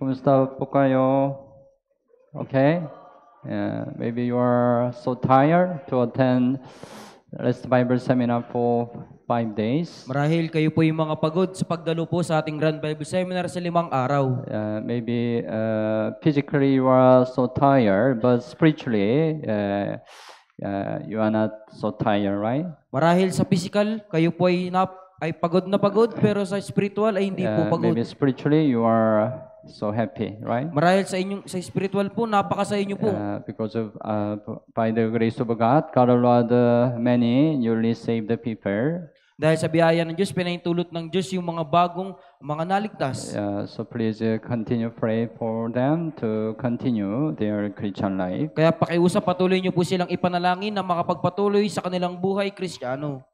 Kumusta po kayo? Okay? Maybe you are so tired to attend Rest Bible Seminar for 5 days. Marahil kayo po yung mga pagod sa pagdalo po sa ating Grand Bible Seminar sa 5 araw. Maybe physically you are so tired, but spiritually you are not so tired, right? Marahil sa physical, kayo po ay pagod na pagod, pero sa spiritual ay hindi po pagod. Maybe spiritually you are so happy, right? Marahil sa spiritual po, napakasaya nyo po. Because of by the grace of God allowed many newly saved people. Dahil sa biyaya ng Diyos, pinahintulot ng Diyos yung mga bagong mga naligtas. So please continue pray for them to continue their Christian life. Kaya pakiusap, patuloy nyo po silang ipanalangin na makapagpatuloy sa kanilang buhay Kristiyano.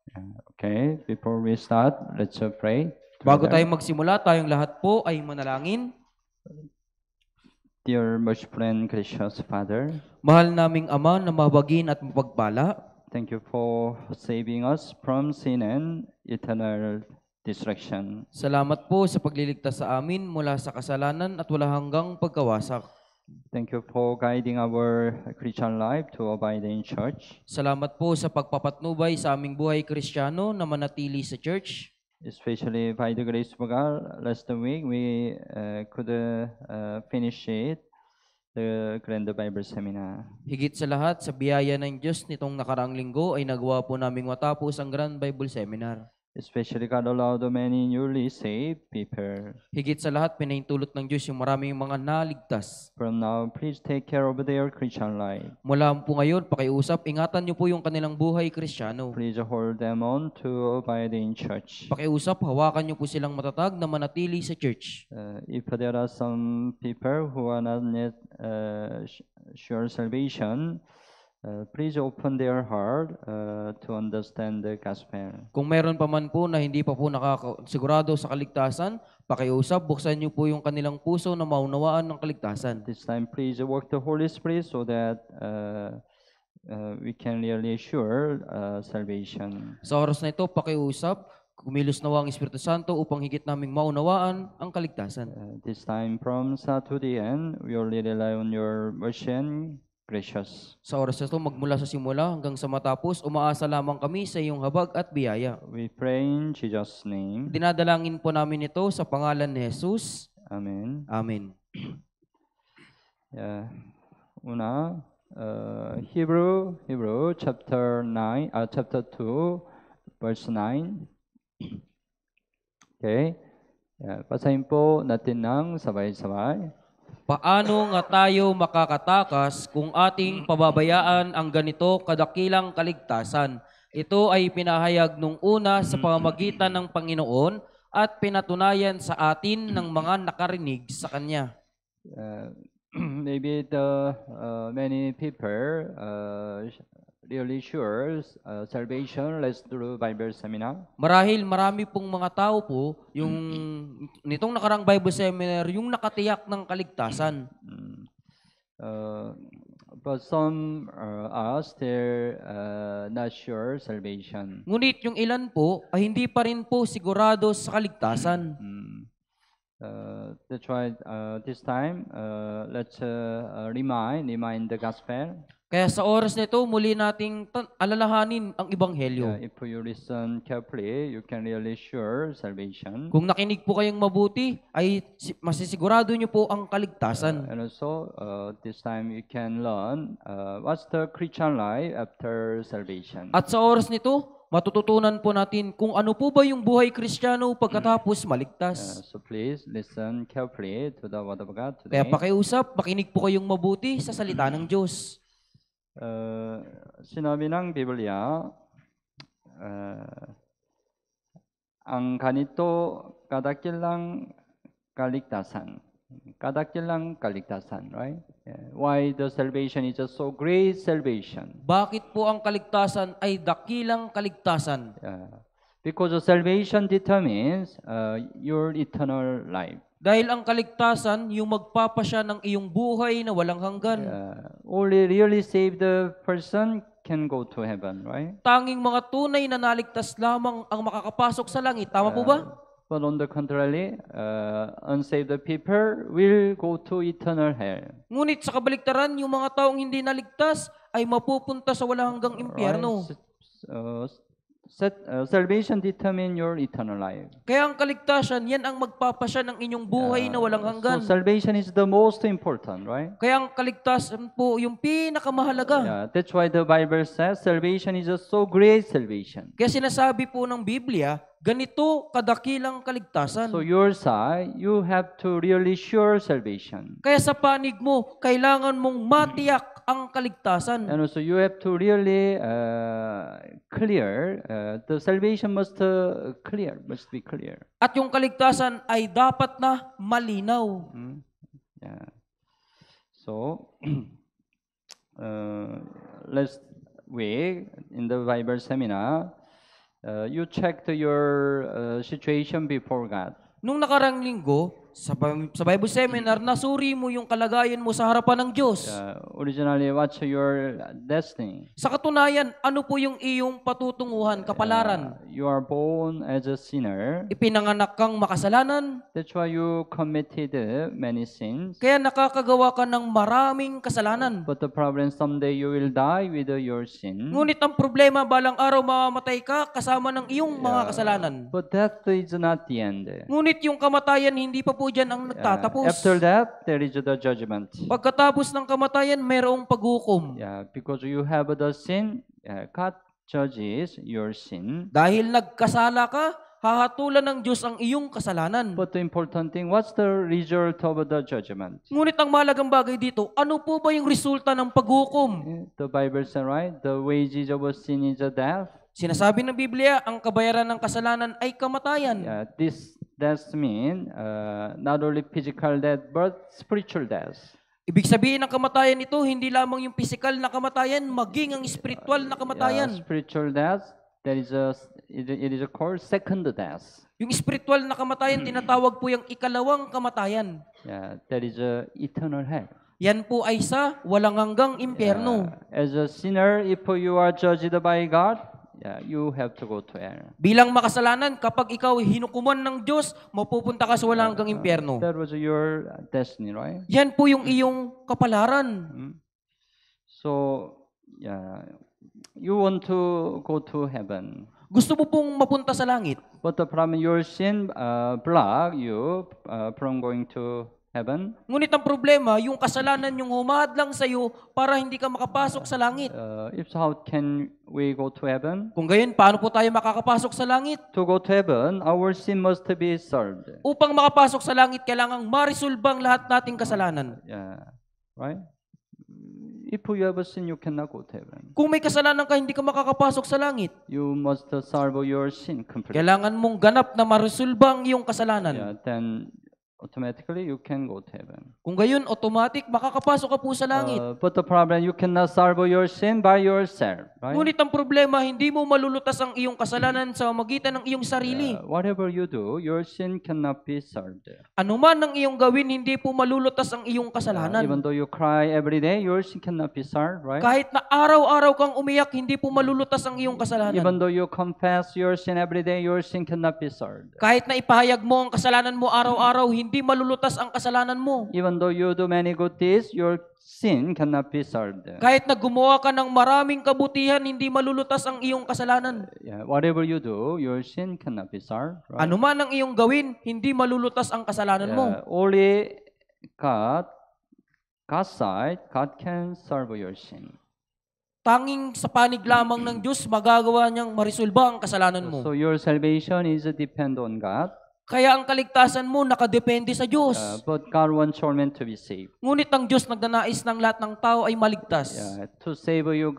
Okay, before we start, let's pray. Bago tayo magsimula, tayong lahat po ay manalangin. Dear merciful and gracious Father, mahal naming Ama na mabagin at mapagpala, thank you for saving us from sin and eternal destruction. Salamat po sa pagliligtas sa amin mula sa kasalanan at wala hanggang pagkawasak. Thank you for guiding our Christian life to abide in church. Salamat po sa pagpapatnubay sa aming buhay Kristiyano na manatili sa church. Especially by the grace of God, last week we could finish it, the Grand Bible Seminar. Higit sa lahat, sa biyaya ng Diyos nitong nakaraang linggo ay nagawa po naming matapos ang Grand Bible Seminar. Especially God allowed many newly saved people. Higit sa lahat, pinahintulot ng Diyos yung maraming mga naligtas. From now, please take care of their Christian life. Mula po ngayon, pakiusap, ingatan niyo po yung kanilang buhay Kristiyano. Please hold them on to abide in church. Pakiusap, hawakan niyo po silang matatag na manatili sa church. If there are some people who are not yet sure salvation, please open their heart to understand the gospel. Kung meron pa man po na hindi pa po nakakasigurado sa kaligtasan, pakiusap, buksan niyo po yung kanilang puso na maunawaan ng kaligtasan. This time, please work the Holy Spirit so that we can really assure salvation. Sa oras na ito, pakiusap, kumilos nawa ang Espiritu Santo upang higit naming maunawaan ang kaligtasan. This time, from start to the end, we only rely on your mercy and gracious. Sa oras na ito, magmula sa simula hanggang sa matapos, umaasa lamang kami sa iyong habag at biyaya. We pray in Jesus' name. Dinadalangin po namin ito sa pangalan ni Jesus. Amen. Amen. Una, Hebrew chapter 2, verse 9. Okay. Basahin po natin ng sabay-sabay. Paano nga tayo makakatakas kung ating pababayaan ang ganito kadakilang kaligtasan? Ito ay pinahayag nung una sa pamamagitan ng Panginoon at pinatunayan sa atin ng mga nakarinig sa Kanya. Maybe the many people really sure salvation less through Bible seminar. Marahil marami pong mga tao po yung nitong nakarang Bible Seminar yung nakatiyak ng kaligtasan. But some are still not sure salvation. Ngunit yung ilan po ay hindi pa rin po sigurado sa kaligtasan. That's why this time let's remind the gospel. Kaya sa oras nito, muli nating alalahanin ang Ebanghelyo. If you listen carefully, you can really sure salvation. Kung nakinig po kayong mabuti, ay masisigurado nyo po ang kaligtasan. And also, this time you can learn what's the Christian life after salvation. At sa oras nito, matututunan po natin kung ano po ba yung buhay Kristiyano pagkatapos maligtas. So please listen carefully to the word of God today. Kaya pakiusap, makinig po kayong mabuti sa salita ng Diyos. Sinabi ng Biblia, ang ganito kadakilang kaligtasan. Kadakilang kaligtasan, right? Why the salvation is so great salvation? Bakit po ang kaligtasan ay dakilang kaligtasan? Because the salvation determines your eternal life. Dahil ang kaligtasan, yung magpapasya ng iyong buhay na walang hanggan. Only really saved person can go to heaven, right? Tanging mga tunay na naligtas lamang ang makakapasok sa langit. Tama po ba? But on the contrary, unsaved people will go to eternal hell. Ngunit sa kabaliktaran, yung mga taong hindi naligtas ay mapupunta sa walang hanggang impyerno. Salvation determine your eternal life. Kaya ang kaligtasan, yan ang magpapasya ng inyong buhay na walang hanggan. So salvation is the most important, right? Kaya ang kaligtasan po yung pinakamahalaga. Yeah, that's why the Bible says salvation is a so great salvation. Kaya sinasabi po ng Biblia, ganito kadakilang kaligtasan. So your side, you have to really sure salvation. Kaya sa panig mo, kailangan mong matiyak ang kaligtasan. And also you have to really clear, the salvation must be clear. At yung kaligtasan ay dapat na malinaw. Yeah. So, last week in the Bible seminar, you checked your situation before God. Nung nakarang linggo, sa Bible seminar, nasuri mo yung kalagayan mo sa harapan ng Diyos. Originally, what's your destiny? Sa katunayan, ano po yung iyong patutunguhan, kapalaran? You are born as a sinner. Ipinanganak kang makasalanan. That's why you committed many sins. Kaya nakakagawa ka ng maraming kasalanan. But the problem, someday you will die with your sin. Ngunit ang problema, balang araw mamamatay ka kasama ng iyong mga kasalanan. But death is not the end. Ngunit yung kamatayan, hindi pa po dyan ang nagtatapos. After that, there is the judgment. Pagkatapos ng kamatayan, mayroong paghukom. Yeah, because you have the sin, God judges your sin. Dahil nagkasala ka, hahatulan ng Diyos ang iyong kasalanan. But the important thing, what's the result of the judgment? Ngunit ang mahalagang bagay dito, ano po ba yung resulta ng paghukom? The Bible says, right? The wages of sin is a death. Sinasabi ng Biblia, ang kabayaran ng kasalanan ay kamatayan. Yeah, this death mean not only physical death but spiritual death. Ibig sabihin ng kamatayan ito, hindi lamang yung physical na kamatayan, maging ang spiritual na kamatayan. Spiritual death, it is called second death. Yung spiritual na kamatayan, tinatawag po yung ikalawang kamatayan. Yeah, that is eternal hell. Yan po ay sa walang hanggang impyerno. As a sinner, if you are judged by God, you have to go to hell. Bilang makasalanan, kapag ikaw hinukuman ng Diyos, mapupunta ka sa walang hanggang impyerno. That was your destiny, right? Yan po yung iyong kapalaran. So, you want to go to heaven. Gusto mo pong mapunta sa langit. But the problem, your sin block you from going to heaven. Ngunit ang problema, yung kasalanan yung humahadlang sa iyo para hindi ka makapasok sa langit. If so, how can we go to heaven? Kung gayon, paano po tayo makakapasok sa langit? To go to heaven, our sin must be solved. Upang makapasok sa langit, kailangang marisolbang lahat nating kasalanan. Yeah, right? If you have a sin, you cannot go to heaven. Kung may kasalanan ka, hindi ka makakapasok sa langit. You must solve your sin completely. Kailangan mong ganap na marisolbang iyong kasalanan. Yeah, then automatically you can go to heaven. Kung gayon, automatic, makakapasok ka po sa langit. But the problem, you cannot solve your sin by yourself, right? Ngunit ang problema, hindi mo malulutas ang iyong kasalanan sa magitan ng iyong sarili. Whatever you do, your sin cannot be solved. Ano man ang iyong gawin, hindi po malulutas ang iyong kasalanan. Even though you cry every day, your sin cannot be solved, right? Kahit na araw-araw kang umiyak, hindi po malulutas ang iyong kasalanan. Even though you confess your sin every day, your sin cannot be solved. Kahit na ipahayag mo ang kasalanan mo araw-araw, hindi malulutas ang kasalanan mo. Even though you do many good deeds, your sin cannot be solved. Kahit na gumawa ka ng maraming kabutihan, hindi malulutas ang iyong kasalanan. Yeah, whatever you do, your sin cannot be solved, right? Ano man ang iyong gawin, hindi malulutas ang kasalanan mo. Only God's side, God can solve your sin. Tanging sa panig lamang ng Diyos, magagawa niyang marisolba ang kasalanan mo. So your salvation is depend on God. Kaya ang kaligtasan mo nakadepende sa Diyos. But God wants all men to be saved. Ngunit ang Diyos nagnanais ng lahat ng tao ay maligtas. To save you,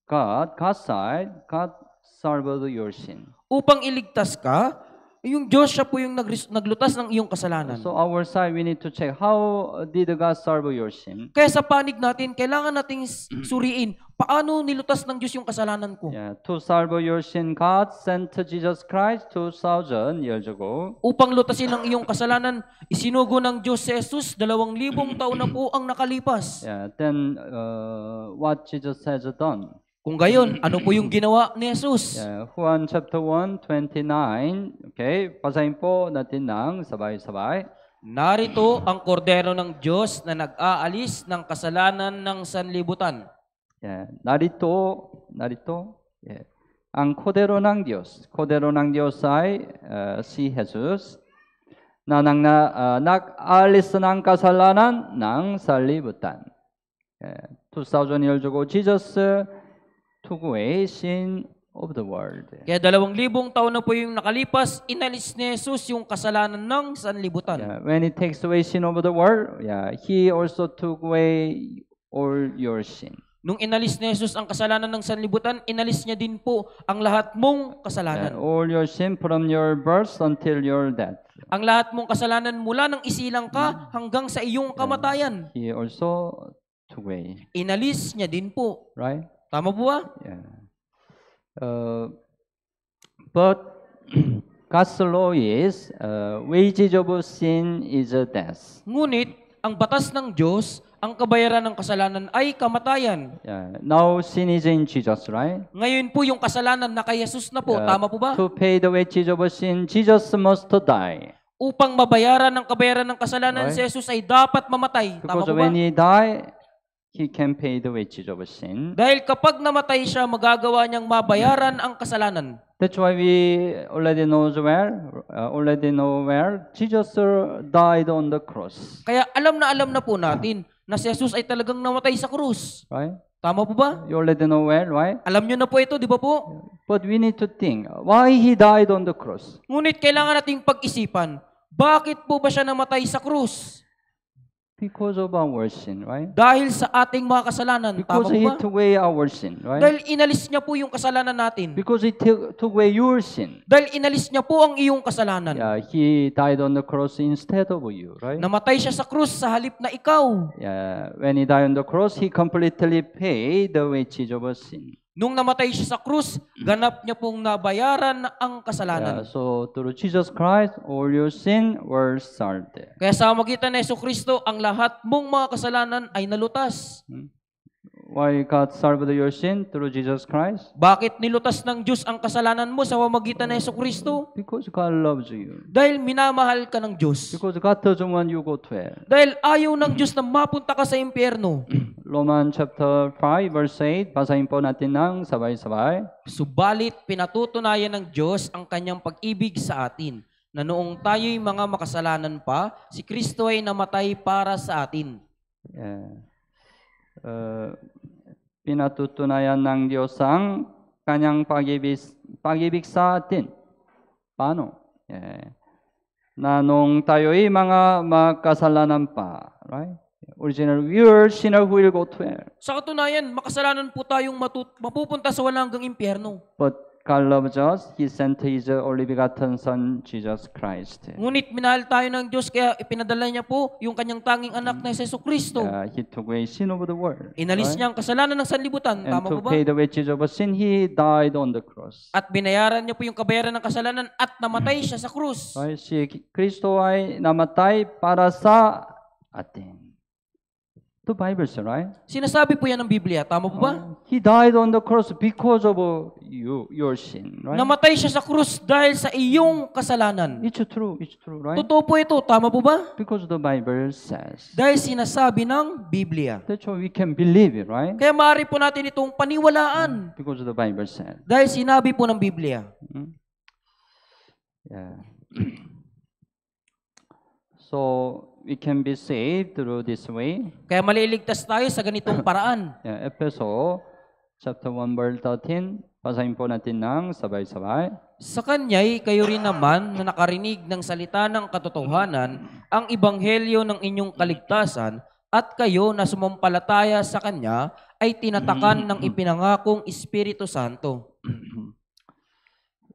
God's side, God solved your sin. Upang iligtas ka, yung Diyos siya po yung naglutas ng iyong kasalanan. So our side, we need to check how did God solve your sin. Kaya sa panig natin, kailangan nating suriin, paano nilutas ng Diyos yung kasalanan ko? To solve your sin, God sent Jesus Christ 2,000 years ago. Upang lutasin ang iyong kasalanan, isinugo ng Diyos si Jesus, 2,000 taon na po ang nakalipas. Then what Jesus has done? Kung gayon, ano po yung ginawa ni Jesus? Yeah, Juan chapter 1:29. Okay, basahin po natin ng sabay-sabay. Narito ang kordero ng Diyos na nag-aalis ng kasalanan ng sanlibutan. Yeah, narito. Yeah. Ang kordero ng Diyos ay si Jesus na nag-aalis ng kasalanan ng sanlibutan. 2,000 years ago, Jesus took away sin of the world. Kaya 2,000 taon na po yung nakalipas, inalis ni Jesus yung kasalanan ng sanlibutan. Yeah, when He takes away sin of the world, He also took away all your sin. Nung inalis ni Jesus ang kasalanan ng sanlibutan, inalis niya din po ang lahat mong kasalanan. All your sin from your birth until your death. Ang lahat mong kasalanan mula nang isilang ka hanggang sa iyong kamatayan. He also took away. Inalis niya din po. Right? Tama po ba? Yeah. But God's law is wages of sin is death. Ngunit, ang batas ng Diyos, ang kabayaran ng kasalanan ay kamatayan. Yeah. Now sin is in Jesus, right? Ngayon po yung kasalanan na kay Jesus na po. Yeah. Tama po ba? To pay the wages of sin, Jesus must die. Upang mabayaran ng kabayaran ng kasalanan, Right. si Jesus ay dapat mamatay. Tama Because po ba? when He die, He can pay the wages of sin. Dahil kapag namatay siya, magagawa niyang mabayaran ang kasalanan. That's why we already know where Jesus died on the cross, Kaya alam na po natin na si Jesus ay talagang namatay sa krus. right? Tama po ba? You already know where, right? Alam niyo na po ito, di ba po? But we need to think why He died on the cross. Ngunit kailangan nating pag-isipan, bakit po ba siya namatay sa krus? Because of our sin, right? Dahil sa ating mga kasalanan. Tama Because po He ba? took away our sin, right? Dahil inalis niya po yung kasalanan natin. Because He took away your sin. Dahil inalis niya po ang iyong kasalanan. Yeah, He died on the cross instead of you, right? Namatay siya sa krus sa halip na ikaw. Yeah, when He died on the cross, He completely paid the wages of sin. Nung namatay siya sa krus, ganap niya pong nabayaran ang kasalanan. Yeah, so through Jesus Christ, all your sin were salted. Kaya sa magitan ni Jesucristo, ang lahat mong mga kasalanan ay nalutas. Why God salved your sin through Jesus Christ? Bakit nilutas ng Diyos ang kasalanan mo sa pamamagitan ni Jesucristo? Because God loves you. Dahil minamahal ka ng Diyos. Because God doesn't want you go to hell. Dahil ayaw ng Diyos na mapunta ka sa impyerno. Roman chapter 5 verse 8, basahin po natin ng sabay-sabay. Subalit pinatutunayan ng Diyos ang kanyang pag-ibig sa atin, na noong tayo'y mga makasalanan pa, si Kristo ay namatay para sa atin. Yeah. Pinatutunayan ng Diyos ang kanyang pag-ibig sa atin. Paano? Yeah. Na nung tayo'y mga makasalanan pa, right? Original, we are sinner who will go to hell. Sa katunayan, makasalanan po tayong mapupunta sa walang hanggang impyerno. But God loves us. He sent His only begotten Son, Jesus Christ. Ngunit minahal tayo ng Diyos, kaya ipinadala niya po yung kanyang tanging anak na si Jesucristo. He took away sin of the world. Inalis niya ang kasalanan ng sanlibutan. And Tama to po ba? pay the wages of sin, He died on the cross. At binayaran niya po yung kabayaran ng kasalanan at namatay siya sa krus. Right? Si Kristo ay namatay para sa atin. The Bible says, right? Sinasabi po yan ng Biblia. Tama po ba? He died on the cross because of your sin, right? Namatay siya sa krus dahil sa iyong kasalanan. It's true, right? Totoo po ito. Tama po ba? Because the Bible says. Dahil sinasabi ng Biblia. That's why we can believe it, right? Kaya maaari po natin itong paniwalaan. Because the Bible says. Dahil sinabi po ng Biblia. Yeah. So we can be saved through this way. Kaya maliligtas tayo sa ganitong paraan. Yeah, Efeso chapter 1 verse 13. Basahin po natin ng sabay-sabay. Sa Kanya'y kayo rin naman na nakarinig ng salita ng katotohanan, ang ebanghelyo ng inyong kaligtasan, at kayo na sumampalataya sa Kanya ay tinatakan ng ipinangakong Espiritu Santo.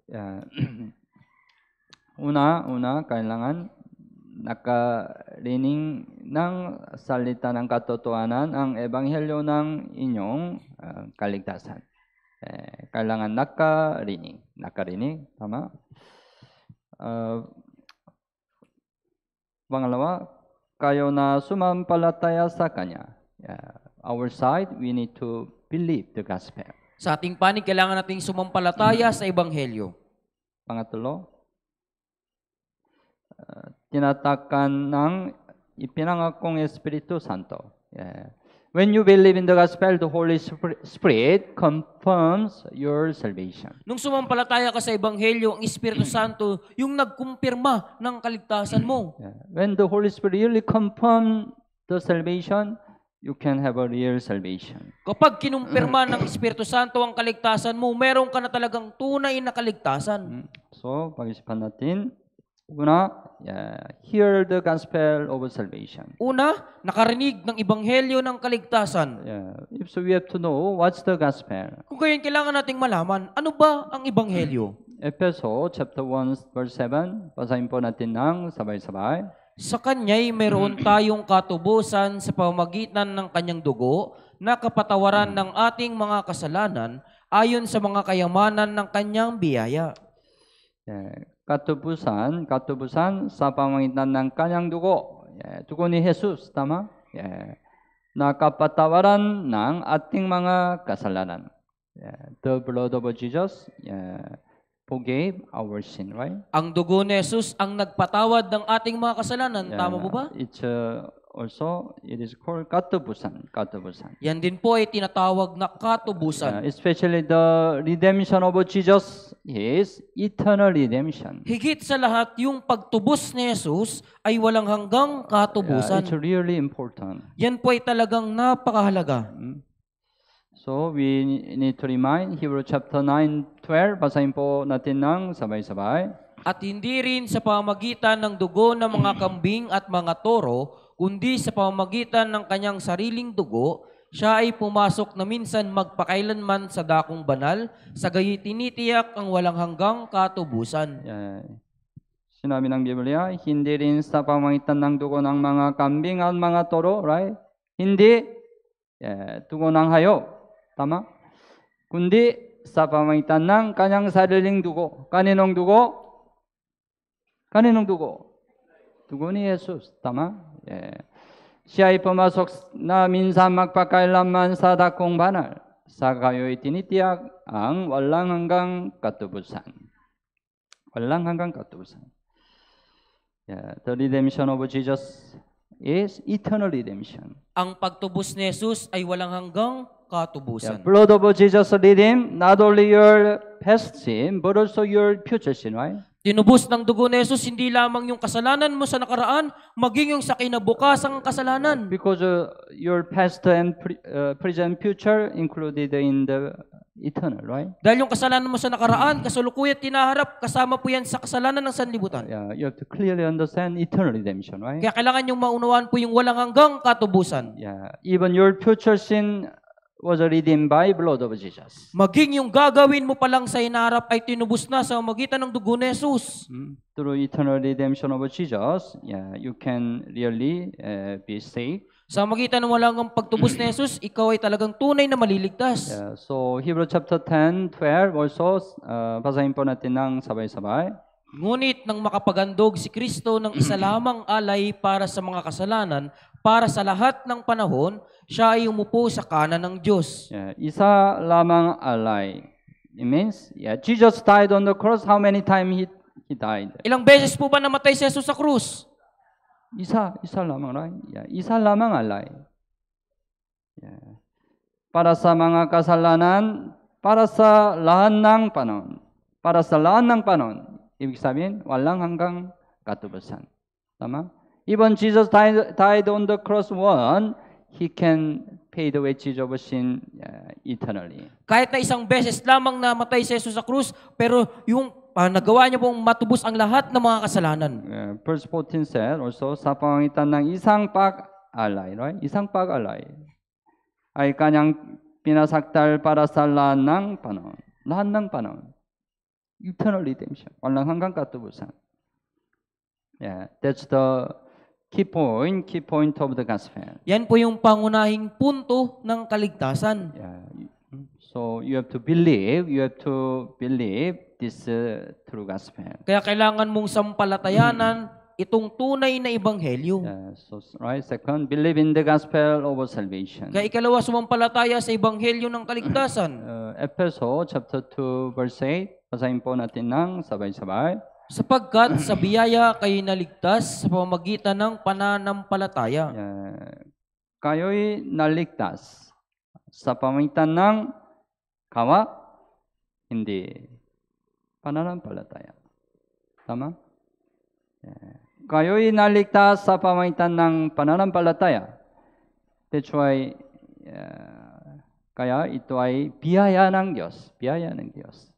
Yeah. Una, kailangan nakarinig ng salita ng katotohanan, ang ebanghelyo ng inyong kaligtasan. Kailangan nakarinig, tama? Pangalawa, kayo na sumampalataya sa Kanya. Our side, we need to believe the gospel. Sa ating panig, kailangan nating sumampalataya sa Ebanghelyo. Pangatlo, tinatakan ng ipinangakong Espiritu Santo. Yeah. When you believe in the gospel, the Holy Spirit confirms your salvation. Nung sumampalataya ka sa Ebanghelyo, ang Espiritu Santo yung nagkumpirma ng kaligtasan mo. Yeah. When the Holy Spirit really confirms the salvation, you can have a real salvation. Kapag kinumpirma ng Espiritu Santo ang kaligtasan mo, meron ka na talagang tunay na kaligtasan. So, pag-isipan natin, una, hear the gospel of salvation. Una, nakarinig ng Ebanghelyo ng kaligtasan. So we have to know what's the gospel. Kung gayon, kailangan nating malaman, ano ba ang Ebanghelyo? Efeso chapter 1 verse 7, basahin po natin ng sabay-sabay. Sa Kanya'y meron tayong katubusan sa pamamagitan ng Kanyang dugo na kapatawaran ng ating mga kasalanan ayon sa mga kayamanan ng Kanyang biyaya. Katubusan sa pamamagitan ng Kanyang dugo. Dugo ni Jesus, tama? Na kapatawaran ng ating mga kasalanan. The blood of Jesus forgave our sin, right? Ang dugo ni Jesus ang nagpatawad ng ating mga kasalanan. Tama po ba? It's it is called katubusan. Yan din po ay tinatawag na katubusan. Especially the redemption of Jesus is eternal redemption. Higit sa lahat, yung pagtubos ni Jesus ay walang hanggang katubusan. It's really important. Yan po ay talagang napakahalaga. So we need to remind Hebrews chapter 9:12. Basahin po natin ng sabay-sabay. At hindi rin sa pamamagitan ng dugo ng mga kambing at mga toro, kundi sa pamamagitan ng kanyang sariling dugo, siya ay pumasok na minsan magpakailanman sa dakong banal, sa gayi tinitiyak ang walang hanggang katubusan. Sinabi ng Biblia, hindi rin sa pamamagitan ng dugo ng mga kambing at mga toro, right? Hindi dugo ng hayop, tama? Kundi sa pamamagitan ng kanyang sariling dugo. Kaninong dugo? Kaninong dugo? Dugo ni Jesus, tama? Siya ay pumasok na minsan magpakailanman sa dakong banal, sa gayo'y tinitiyak ang walang hanggang katubusan. Walang hanggang katubusan. The redemption of Jesus is eternal redemption. Ang pagtubos ni Jesus ay walang hanggang katubusan. Blood of Jesus redeem not only your past sin, but also your future sin, right? Tinubos ng dugo ni Jesus hindi lamang yung kasalanan mo sa nakaraan, maging yung sa kinabukasang kasalanan. Because your past and present future included in the eternal, right? Dahil yung kasalanan mo sa nakaraan, kasalukuyan tinaharap, kasama po yan sa kasalanan ng sanlibutan. You have to clearly understand eternal redemption, right? Kaya kailangan yung maunawaan po yung walang hanggang katubusan. Even your future sin was redeemed by blood of Jesus. Maging yung gagawin mo palang sa hinaharap ay tinubos na sa magitan ng dugo ni Jesus. Through eternal redemption of Jesus, you can really be saved. Sa magitan ng walang hanggang pagtubos ni Jesus, ikaw ay talagang tunay na maliligtas. So Hebrews chapter 10:12 also, basahin po natin ng sabay-sabay. Ngunit nang makapagandog si Kristo ng isa lamang alay para sa mga kasalanan, para sa lahat ng panahon, siya ay umupo sa kanan ng Diyos. Isa lamang alay. It means, Jesus died on the cross. How many times he died? Ilang beses po ba namatay si Jesus sa krus? Isa lamang, right? Isa lamang alay. Para sa mga kasalanan, para sa lahat ng panahon. Para sa lahat ng panahon. Ibig sabihin, walang hanggang katubusan. Tama? Even Jesus died on the cross once, He can pay the wages of sin eternally. Kahit na isang beses lamang namatay si Jesus sa krus, pero yung nagawa niya pong matubos ang lahat ng mga kasalanan. Verse 14 said also, sa pamamagitan ng isang pag-alay, right? Isang pag-alay ay kanyang pinasakdal para sa lahat ng panahon. Lahat ng panahon. Eternal redemption. Walang hanggang katubusan. That's the key point of the gospel. Yan po yung pangunahing punto ng kaligtasan. So you have to believe this true gospel. Kaya kailangan mong sampalatayanan itong tunay na ebanghelyo. So, right? Second, believe in the gospel of salvation. Kaya ikalawa, sumampalataya sa ebanghelyo ng kaligtasan. Efeso chapter 2 verse 8. Basahin po natin ng sabay-sabay. Sapagkat sa biyaya kayo naligtas sa pamamagitan ng pananampalataya. Kayo'y naligtas sa pamamagitan ng kawa, hindi pananampalataya. Tama? Kayo'y naligtas sa pamamagitan ng pananampalataya. That's why, kaya ito ay biyaya ng Diyos. Biyaya ng Diyos.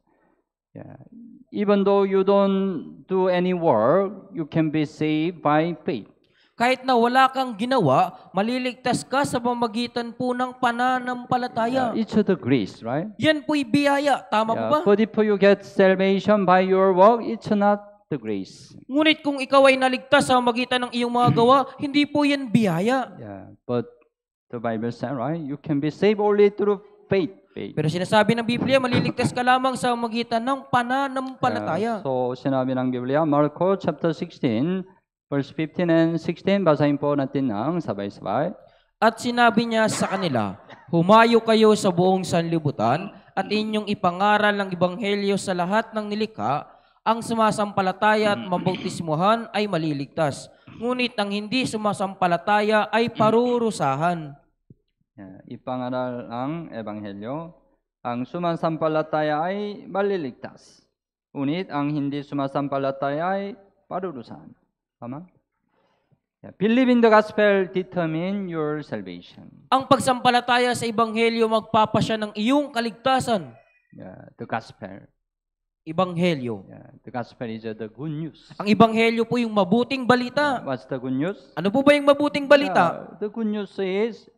Even though you don't do any work, you can be saved by faith. Kahit na wala kang ginawa, maliligtas ka sa pamamagitan po ng pananampalataya. It's the grace, right? Yan po'y biyaya. Tama po ba? But if you get salvation by your work, it's not the grace. Ngunit kung ikaw ay naligtas sa pamamagitan ng iyong mga gawa, hindi po yan biyaya. But the Bible says, right? You can be saved only through faith. Pero sinasabi ng Biblia, maliligtas ka lamang sa pamamagitan ng pananampalataya. So, sinabi ng Biblia, Marko chapter 16, verse 15 and 16, basahin po natin ng sabay-sabay. At sinabi niya sa kanila, humayo kayo sa buong sanlibutan at inyong ipangaral ng ebanghelyo sa lahat ng nilikha, ang sumasampalataya at mabautismuhan ay maliligtas. Ngunit ang hindi sumasampalataya ay parurusahan. Ipangaral ang ebanghelyo, ang sumasampalataya ay maliligtas. Ngunit ang hindi sumasampalataya ay parurusahan. Tama? Believe in the gospel determine your salvation. Ang pagsampalataya sa ebanghelyo magpapasya ng iyong kaligtasan. The gospel. Ebanghelyo. The gospel is the good news. Ang ebanghelyo po yung mabuting balita. What's the good news? Ano po ba yung mabuting balita? The good news is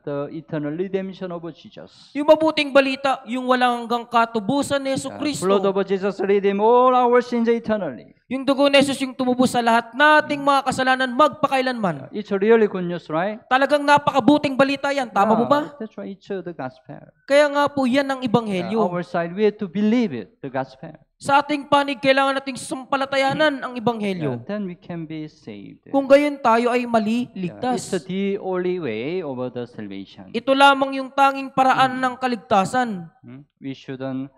the eternal redemption of Jesus. Yung mabuting balita, yung walang hanggang katubusan ni Jesucristo. Blood of Jesus redeem all our sins eternally. Yung dugo ni Jesus yung tumubos sa lahat nating mga kasalanan magpakailanman. It's really good news, right? Talagang napakabuting balita yan. Tama po ba? That's why it's the gospel. Kaya nga po yan ang ebanghelyo. Our side, we have to believe it, the gospel. Sa ating panig, kailangan nating sampalatayanan ang ebanghelyo. Then we can be saved. Kung gayon tayo ay It's maliligtas. the only way of the salvation. Ito lamang yung tanging paraan ng kaligtasan. We shouldn't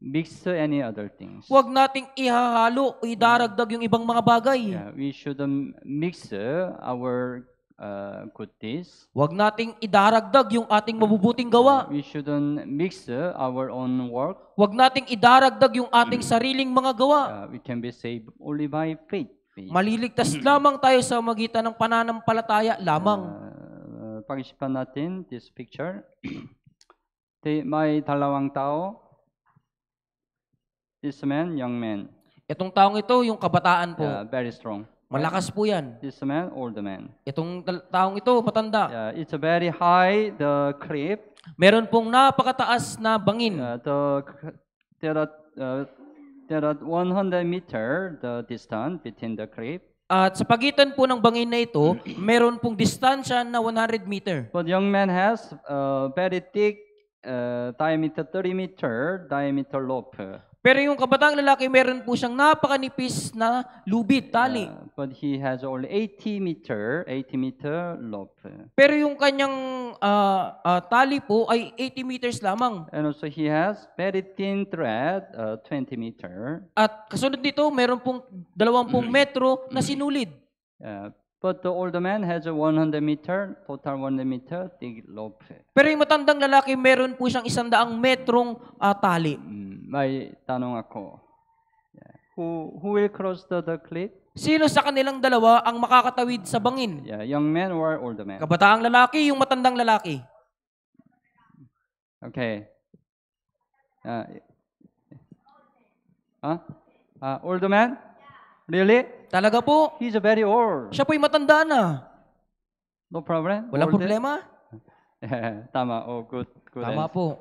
mix any other things. Huwag nating ihahalo o idaragdag yung ibang mga bagay. We shouldn't mix our good deeds. Huwag nating idaragdag yung ating mabubuting gawa. We shouldn't mix our own work. Huwag nating idaragdag yung ating sariling mga gawa. We can be saved only by faith. Maliligtas lamang tayo sa magitan ng pananampalataya lamang. Pag-isipan natin this picture. May dalawang tao. This man, young man. Itong taong ito, yung kabataan po. Very strong. Malakas po yan. This man, old man. Itong taong ito, matanda. It's a very high, the cliff. Meron pong napakataas na bangin. There are 100 meter the distance between the cliff. At sa pagitan po ng bangin na ito, meron pong distansya na 100 meter. But young man has very thick diameter 30 meter diameter rope. Pero yung kabataang lalaki, meron po siyang napakanipis na lubid, tali. But he has only 80 meter rope. Pero yung kanyang tali po ay 80 meters lamang. And also he has very thin thread, 20 meter. At kasunod nito, meron pong 20 metro na sinulid. But the older man has a 100 meter, total 100 meter thick rope. Pero yung matandang lalaki, meron po siyang 100 metrong tali. May tanong ako. Who will cross the cliff? Sino sa kanilang dalawa ang makakatawid sa bangin? Young man or older man? Kabataang lalaki, yung matandang lalaki. Okay. Older man? Really? Talaga po. He's very old. Siya po'y matanda na. No problem? Walang problema? Tama. Oh, good. Tama po.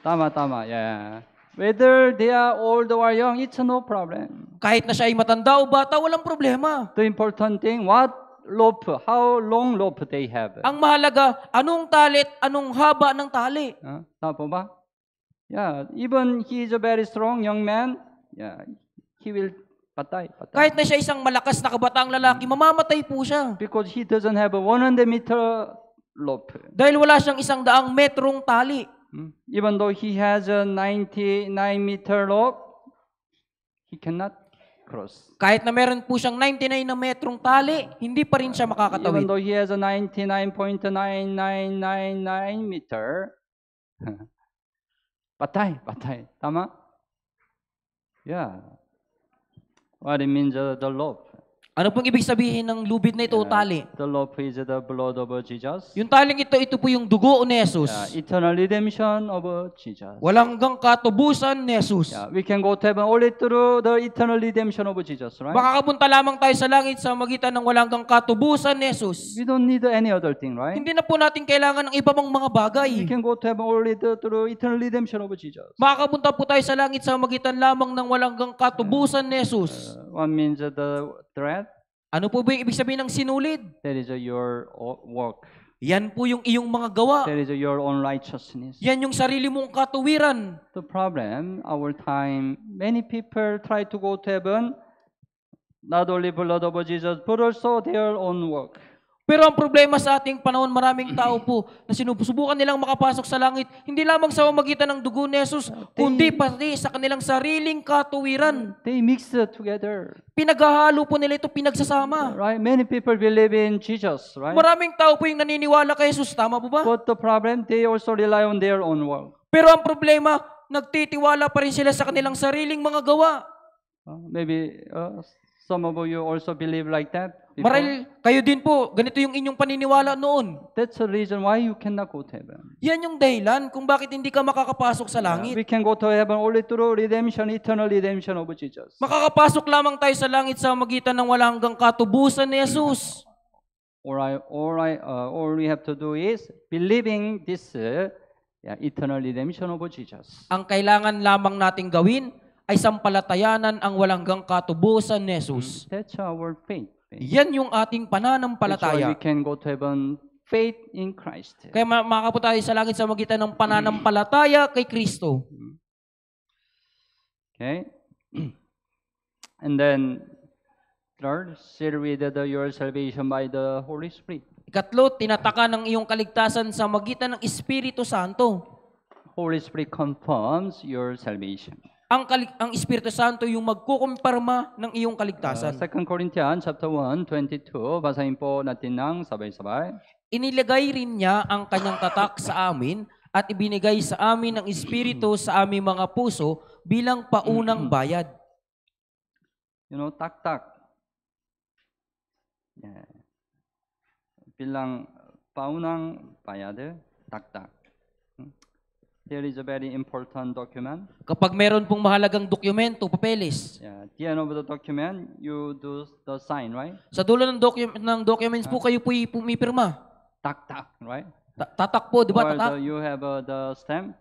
Tama. Yeah. Whether they are old or young, it's no problem. Kahit na siya ay matanda o bata, walang problema. The important thing, what rope, how long rope they have. Ang mahalaga, anong talit, anong haba ng tali. Tama po ba? Yeah. Even he is a very strong young man. Yeah. He will patay, patay. Kahit na siya isang malakas na kabataang lalaki, mamamatay po siya. Because he doesn't have a 100-meter rope. Dahil wala siyang 100 metrong tali. Even though he has a 99-meter rope, he cannot cross. Kahit na meron po siyang 99 na metrong tali, hindi pa rin siya Even makakatawid. though he has a 99.9999 meter, patay, patay. Tama? Yeah. What it means, the rope. Ano pong ibig sabihin ng lubid na ito o tali? The rope is the blood of Jesus. Yung taling ito po yung dugo ni Jesus. Eternal redemption of Jesus. Walang hanggang katubusan ni Jesus. We can go to heaven only through the eternal redemption of Jesus, right? Makakapunta lamang tayo sa langit sa magitan ng walang hanggang katubusan ni Jesus. We don't need any other thing, right? Hindi na po natin kailangan ng iba pang mga bagay. We can go to heaven only through eternal redemption of Jesus. Makakapunta po tayo sa langit sa magitan lamang ng walang hanggang katubusan ni Jesus. One means the thread. Ano po ba yung ibig sabihin ng sinulid? That is your work. Yan po yung iyong mga gawa. That is your own righteousness. Yan yung sarili mong katuwiran. The problem, our time, many people try to go to heaven, not only blood of Jesus, but also their own work. Pero ang problema sa ating panahon, maraming tao po na sinusubukan nilang makapasok sa langit, hindi lamang sa pamamagitan ng dugo ni Jesus, kundi pati sa kanilang sariling katuwiran. They mix it together. Pinaghahalo po nila ito, pinagsasama. Right? Many people believe in Jesus, right? Maraming tao po yung naniniwala kay Jesus, tama po ba? But the problem, they also rely on their own work. Pero ang problema, nagtitiwala pa rin sila sa kanilang sariling mga gawa. Maybe some of you also believe like that. Before. Marahil kayo din po, ganito yung inyong paniniwala noon. That's the reason why you cannot go to heaven. Yan yung dahilan kung bakit hindi ka makakapasok sa langit. We can go to heaven only through redemption, eternal redemption of Jesus. Makakapasok lamang tayo sa langit sa magitan ng walang hanggang katubusan ni Jesus. All we have to do is believing this eternal redemption of Jesus. Ang kailangan lamang nating gawin ay sampalatayanan ang walang hanggang katubusan ni Jesus. That's our faith. Yan yung ating That's why pananampalataya. we can go to heaven, faith in Christ. Kaya makakapunta tayo sa langit sa magitan ng pananampalataya kay Kristo. Okay? And then, third, seal with your salvation by the Holy Spirit. Ikatlo, tinataka ng iyong kaligtasan sa magitan ng Espiritu Santo. Holy Spirit confirms your salvation. Ang Espiritu Santo yung magkukumpirma ng iyong kaligtasan. 2 Corinthians chapter 1, 22, basahin po natin ng sabay-sabay. Inilagay rin niya ang kanyang tatak sa amin at ibinigay sa amin ng Espiritu sa aming mga puso bilang paunang bayad. You know, tak-tak. Yeah. Bilang paunang bayad, tak-tak. There is a very important document. Kapag meron pong mahalagang dokumento, papeles, Yeah. At the end of the document, you do the sign, right? sa dulo ng documents po, kayo po pumipirma. Tak-tak, right? Tatak po, di ba? Or Tatak. you have the stamp.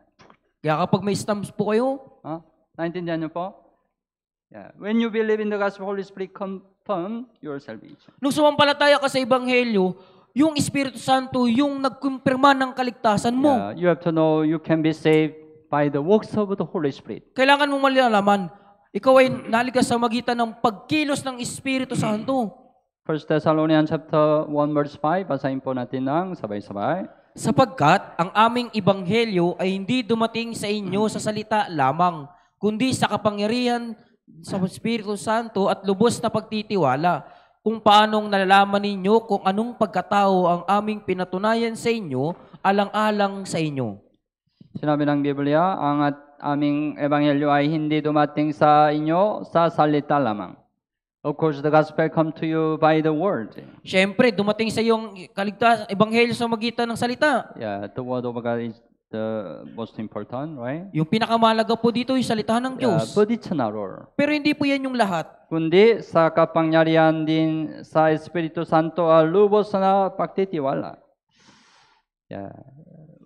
Kaya kapag may stamps po kayo, Naintindihan niyo po? Yeah. When you believe in the gospel, Holy Spirit confirm your salvation. nung sumampalataya ka sa Ebanghelyo, yung Espiritu Santo yung nagkumpirma ng kaligtasan mo. Yeah. You have to know you can be saved by the works of the Holy Spirit. Kailangan mong malalaman, ikaw ay naligas sa magitan ng pagkilos ng Espiritu Santo. 1 Thessalonians chapter 1 verse 5, basahin po natin ng sabay-sabay. Sapagkat ang aming Ebanghelyo ay hindi dumating sa inyo sa salita lamang, kundi sa kapangyarihan sa Espiritu Santo at lubos na pagtitiwala, kung paanong nalalaman ninyo kung anong pagkatao ang aming pinatunayan sa inyo, alang-alang sa inyo. Sinabi ng Biblia, ang aming ebanghelyo ay hindi dumating sa inyo sa salita lamang. Of course, the gospel come to you by the word. Siyempre, dumating sa iyong kaligtasan, Ebanghelyo sa magitan ng salita. Yeah, the word of God is the most important, right? Yung pinakamahalaga po dito yung salita ng Yeah, Diyos. but it's not all. Pero hindi po yan yung lahat. Kundi sa kapangyarihan din sa Espiritu Santo lubos na pagtitiwala. Yeah.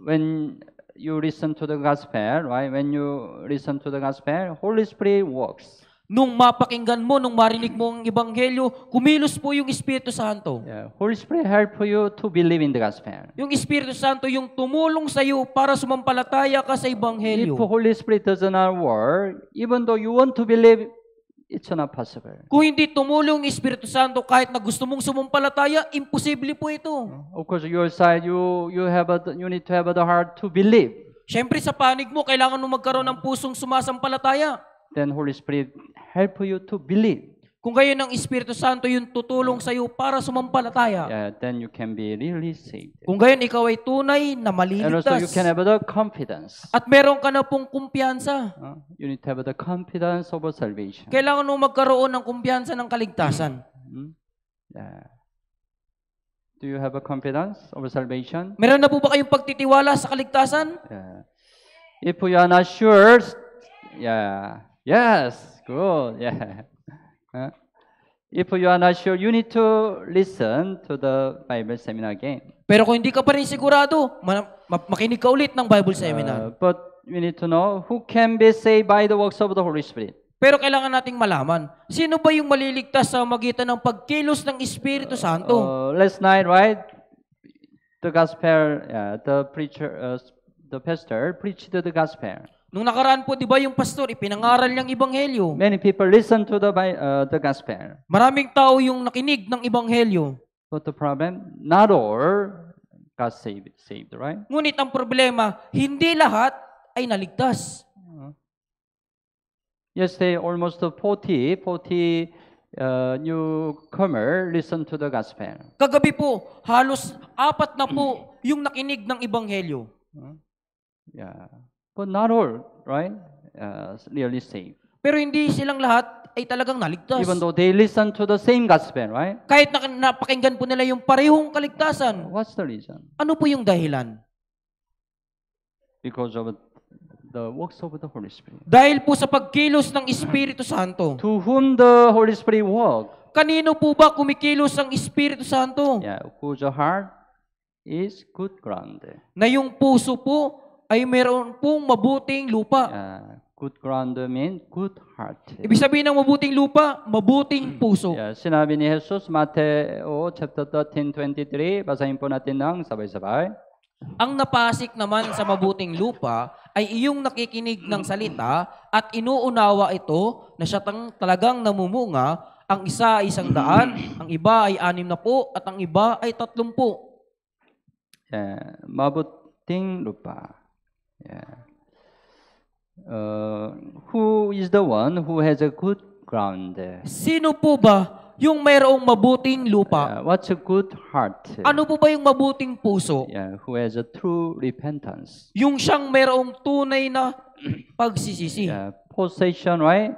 When you listen to the gospel, right? When you listen to the gospel, Holy Spirit works. Nung mapakinggan mo, nung marinig mo ang Ebanghelyo, kumilos po yung Espiritu Santo. Yeah. Holy Spirit help you to believe in the gospel. Yung Espiritu Santo yung tumulong sa iyo para sumampalataya ka sa If Ebanghelyo. Holy Spirit does not work, even though you want to believe it's not possible. Kung hindi tumulong yung Espiritu Santo kahit na gusto mong sumampalataya, imposible po ito. Of course, your side, you need to have the heart to believe. Siyempre sa panig mo, kailangan mo magkaroon ng pusong sumasampalataya. Then Holy Spirit help you to believe. Kung gayon ng Espiritu Santo yung tutulong sa iyo para sumampalataya. Yeah, then you can be really saved. Kung gayon ikaw ay tunay na And also you maliligtas. can have the confidence. At meron ka na pong kumpiyansa. You need to have the confidence of salvation. Kailangan mo magkaroon ng kumpiyansa ng kaligtasan. Yeah. Do you have a confidence of salvation? Meron na po ba kayong pagtitiwala sa kaligtasan? Yeah. If you are not sure, yeah, yes, good, yeah. If you are not sure, you need to listen to the Bible seminar again. Pero kung hindi ka pa rin sigurado, makinig ka ulit ng Bible seminar. But we need to know who can be saved by the works of the Holy Spirit. Pero kailangan nating malaman, sino ba yung maliligtas sa magitan ng pagkilos ng Espiritu Santo? Last night, right? The gospel, the pastor preached the gospel. Nung nakaraan po, di ba yung pastor, ipinangaral niyang ebanghelyo. Many people listen to the gospel. Maraming tao yung nakinig ng ebanghelyo. But the problem, not all got saved, right? Ngunit ang problema, hindi lahat ay naligtas. Yesterday, almost 40 newcomer listened to the gospel. Kagabi po, halos 4 na po yung nakinig ng ebanghelyo. Yeah. But not all, right? Really saved. Pero hindi silang lahat ay talagang naligtas. Even though they listen to the same gospel, right? Kahit napakinggan po nila yung parehong kaligtasan. What's the reason? Ano po yung dahilan? Because of the works of the Holy Spirit. Dahil po sa pagkilos ng Espiritu Santo. To whom the Holy Spirit work? Kanino po ba kumikilos ang Espiritu Santo? Yeah, whose heart is good ground. Na yung puso po ay meron pong mabuting lupa. Good ground means good heart. Ibig sabihin ng mabuting lupa, mabuting puso. Yeah, sinabi ni Jesus, Mateo chapter 13:23, basahin po natin ng sabay-sabay. Ang napasik naman sa mabuting lupa ay iyong nakikinig ng salita at inuunawa ito na siya talagang namumunga, ang isa ay 100, ang iba ay 60 at ang iba ay 30. Yeah, mabuting lupa. Yeah. Who is the one who has a good ground? Sino po ba yung mayroong mabuting lupa? What's a good heart? Ano po ba yung mabuting puso? Yeah, who has a true repentance? Yung siyang mayroong tunay na pagsisisi. Yeah, possession, right?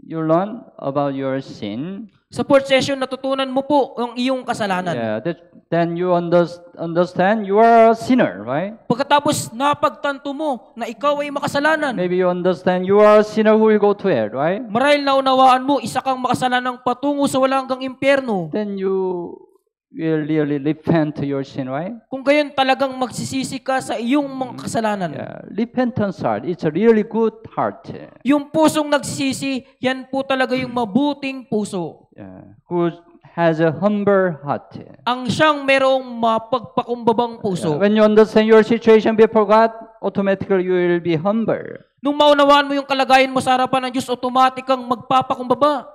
You learn about your sin. Sa fourth session, natutunan mo po ang iyong kasalanan. Yeah, then you understand you are a sinner, right? Pagkatapos napagtanto mo na ikaw ay makasalanan. Maybe you understand you are a sinner who will go to hell, right? Marahil naunawaan mo, isa kang makasalanang patungo sa walang hanggang impyerno. Then you will really repent to your sin, right? Kung gayon talagang magsisisi ka sa iyong mga kasalanan. Yeah, repentance heart, it's a really good heart. Yung pusong nagsisisi, yan po talaga yung mabuting puso. Yeah, who has a humble heart. Ang siyang merong mapagpakumbabang puso. When you understand your situation before God, automatically you will be humble. Nung maunawaan mo yung kalagayan mo sa harapan ng Diyos, automatic kang magpapakumbaba.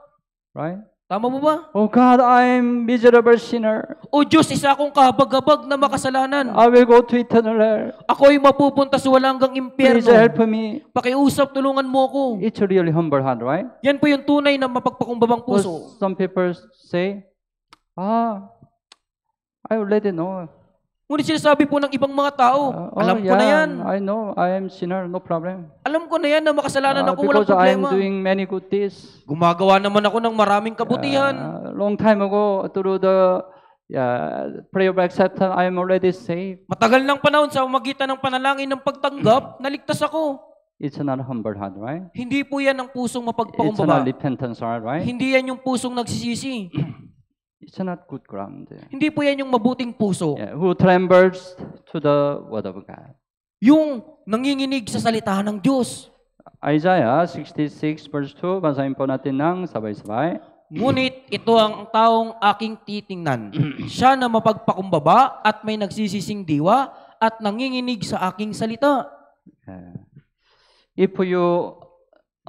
Right? Tama mo ba? Oh God, I'm miserable sinner. O Diyos, isa akong kahabag-habag na makasalanan. I will go to eternal hell. Ako ay mapupunta sa walang hanggang impyerno. Please help me. Pakiusap, tulungan mo ako. It's a really humble heart, right? Yan po yung tunay na mapagpakumbabang But puso. some people say, I already know. Ngunit sinasabi po ng ibang mga tao, alam ko na yan. I know, I am sinner, no problem. Alam ko na yan na makasalanan ako, walang Because I am problema. doing many good deeds. Gumagawa naman ako ng maraming kabutihan. Long time ago, through the prayer of acceptance, I am already saved. Matagal ng panahon sa magitan ng panalangin ng pagtanggap, naligtas ako. It's not a humble heart, right? Hindi po yan ang pusong It's mapagpakumbaba. not repentance heart, right? Hindi yan yung pusong nagsisisi. It's not good ground. Hindi po yan yung mabuting puso. Yeah, who trembles to the word of God. Yung nanginginig sa salita ng Diyos. Isaiah 66 verse 2, basahin po natin ng sabay-sabay. Ngunit ito ang taong aking titingnan. Siya na mapagpakumbaba at may nagsisising diwa at nanginginig sa aking salita. If you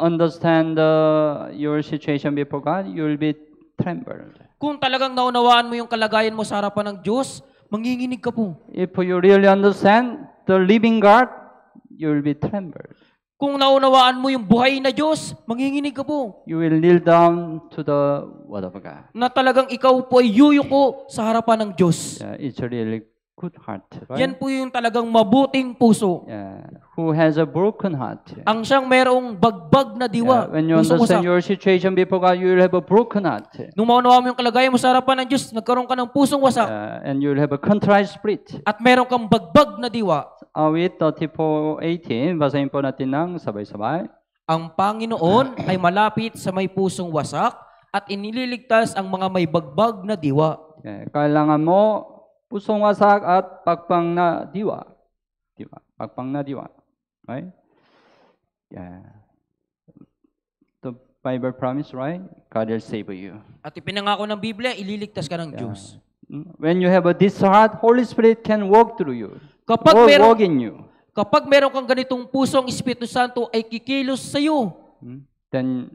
understand your situation before God, you will be trembled. Kung talagang naunawaan mo yung kalagayan mo sa harapan ng Diyos, manginginig ka po. If you really understand the living God, you will be trembled. Kung naunawaan mo yung buhay na Diyos, manginginig ka po. You will kneel down to the Word of God. Na talagang ikaw po ay yuyuko sa harapan ng Diyos. Yeah, it's a really good heart, right? Yan po yung talagang mabuting puso. Yeah. Who has a broken heart? Ang siyang merong bagbag na diwa. Yeah, when you Pusong understand wasak. your situation before God, you will have a broken heart. Nung maunawaan mo yung kalagayan mo sa harapan ng Diyos, nagkaroon ka ng pusong wasak. And you will have a contrite spirit. At meron kang bagbag na diwa. With 34:18, basahin po natin ng sabay-sabay. Ang Panginoon ay malapit sa may pusong wasak at inililigtas ang mga may bagbag na diwa. Yeah, kailangan mo pusong wasak at pagpang na diwa. Diba? Pagpang na diwa. Right? Yeah. The Bible promise, right? God will save you. At ipinangako ng Biblia, ililigtas ka ng Diyos. When you have this heart, Holy Spirit can walk through you. Kapag Walk in you. meron kang ganitong puso, ang Espiritu Santo ay kikilos sa iyo. Then,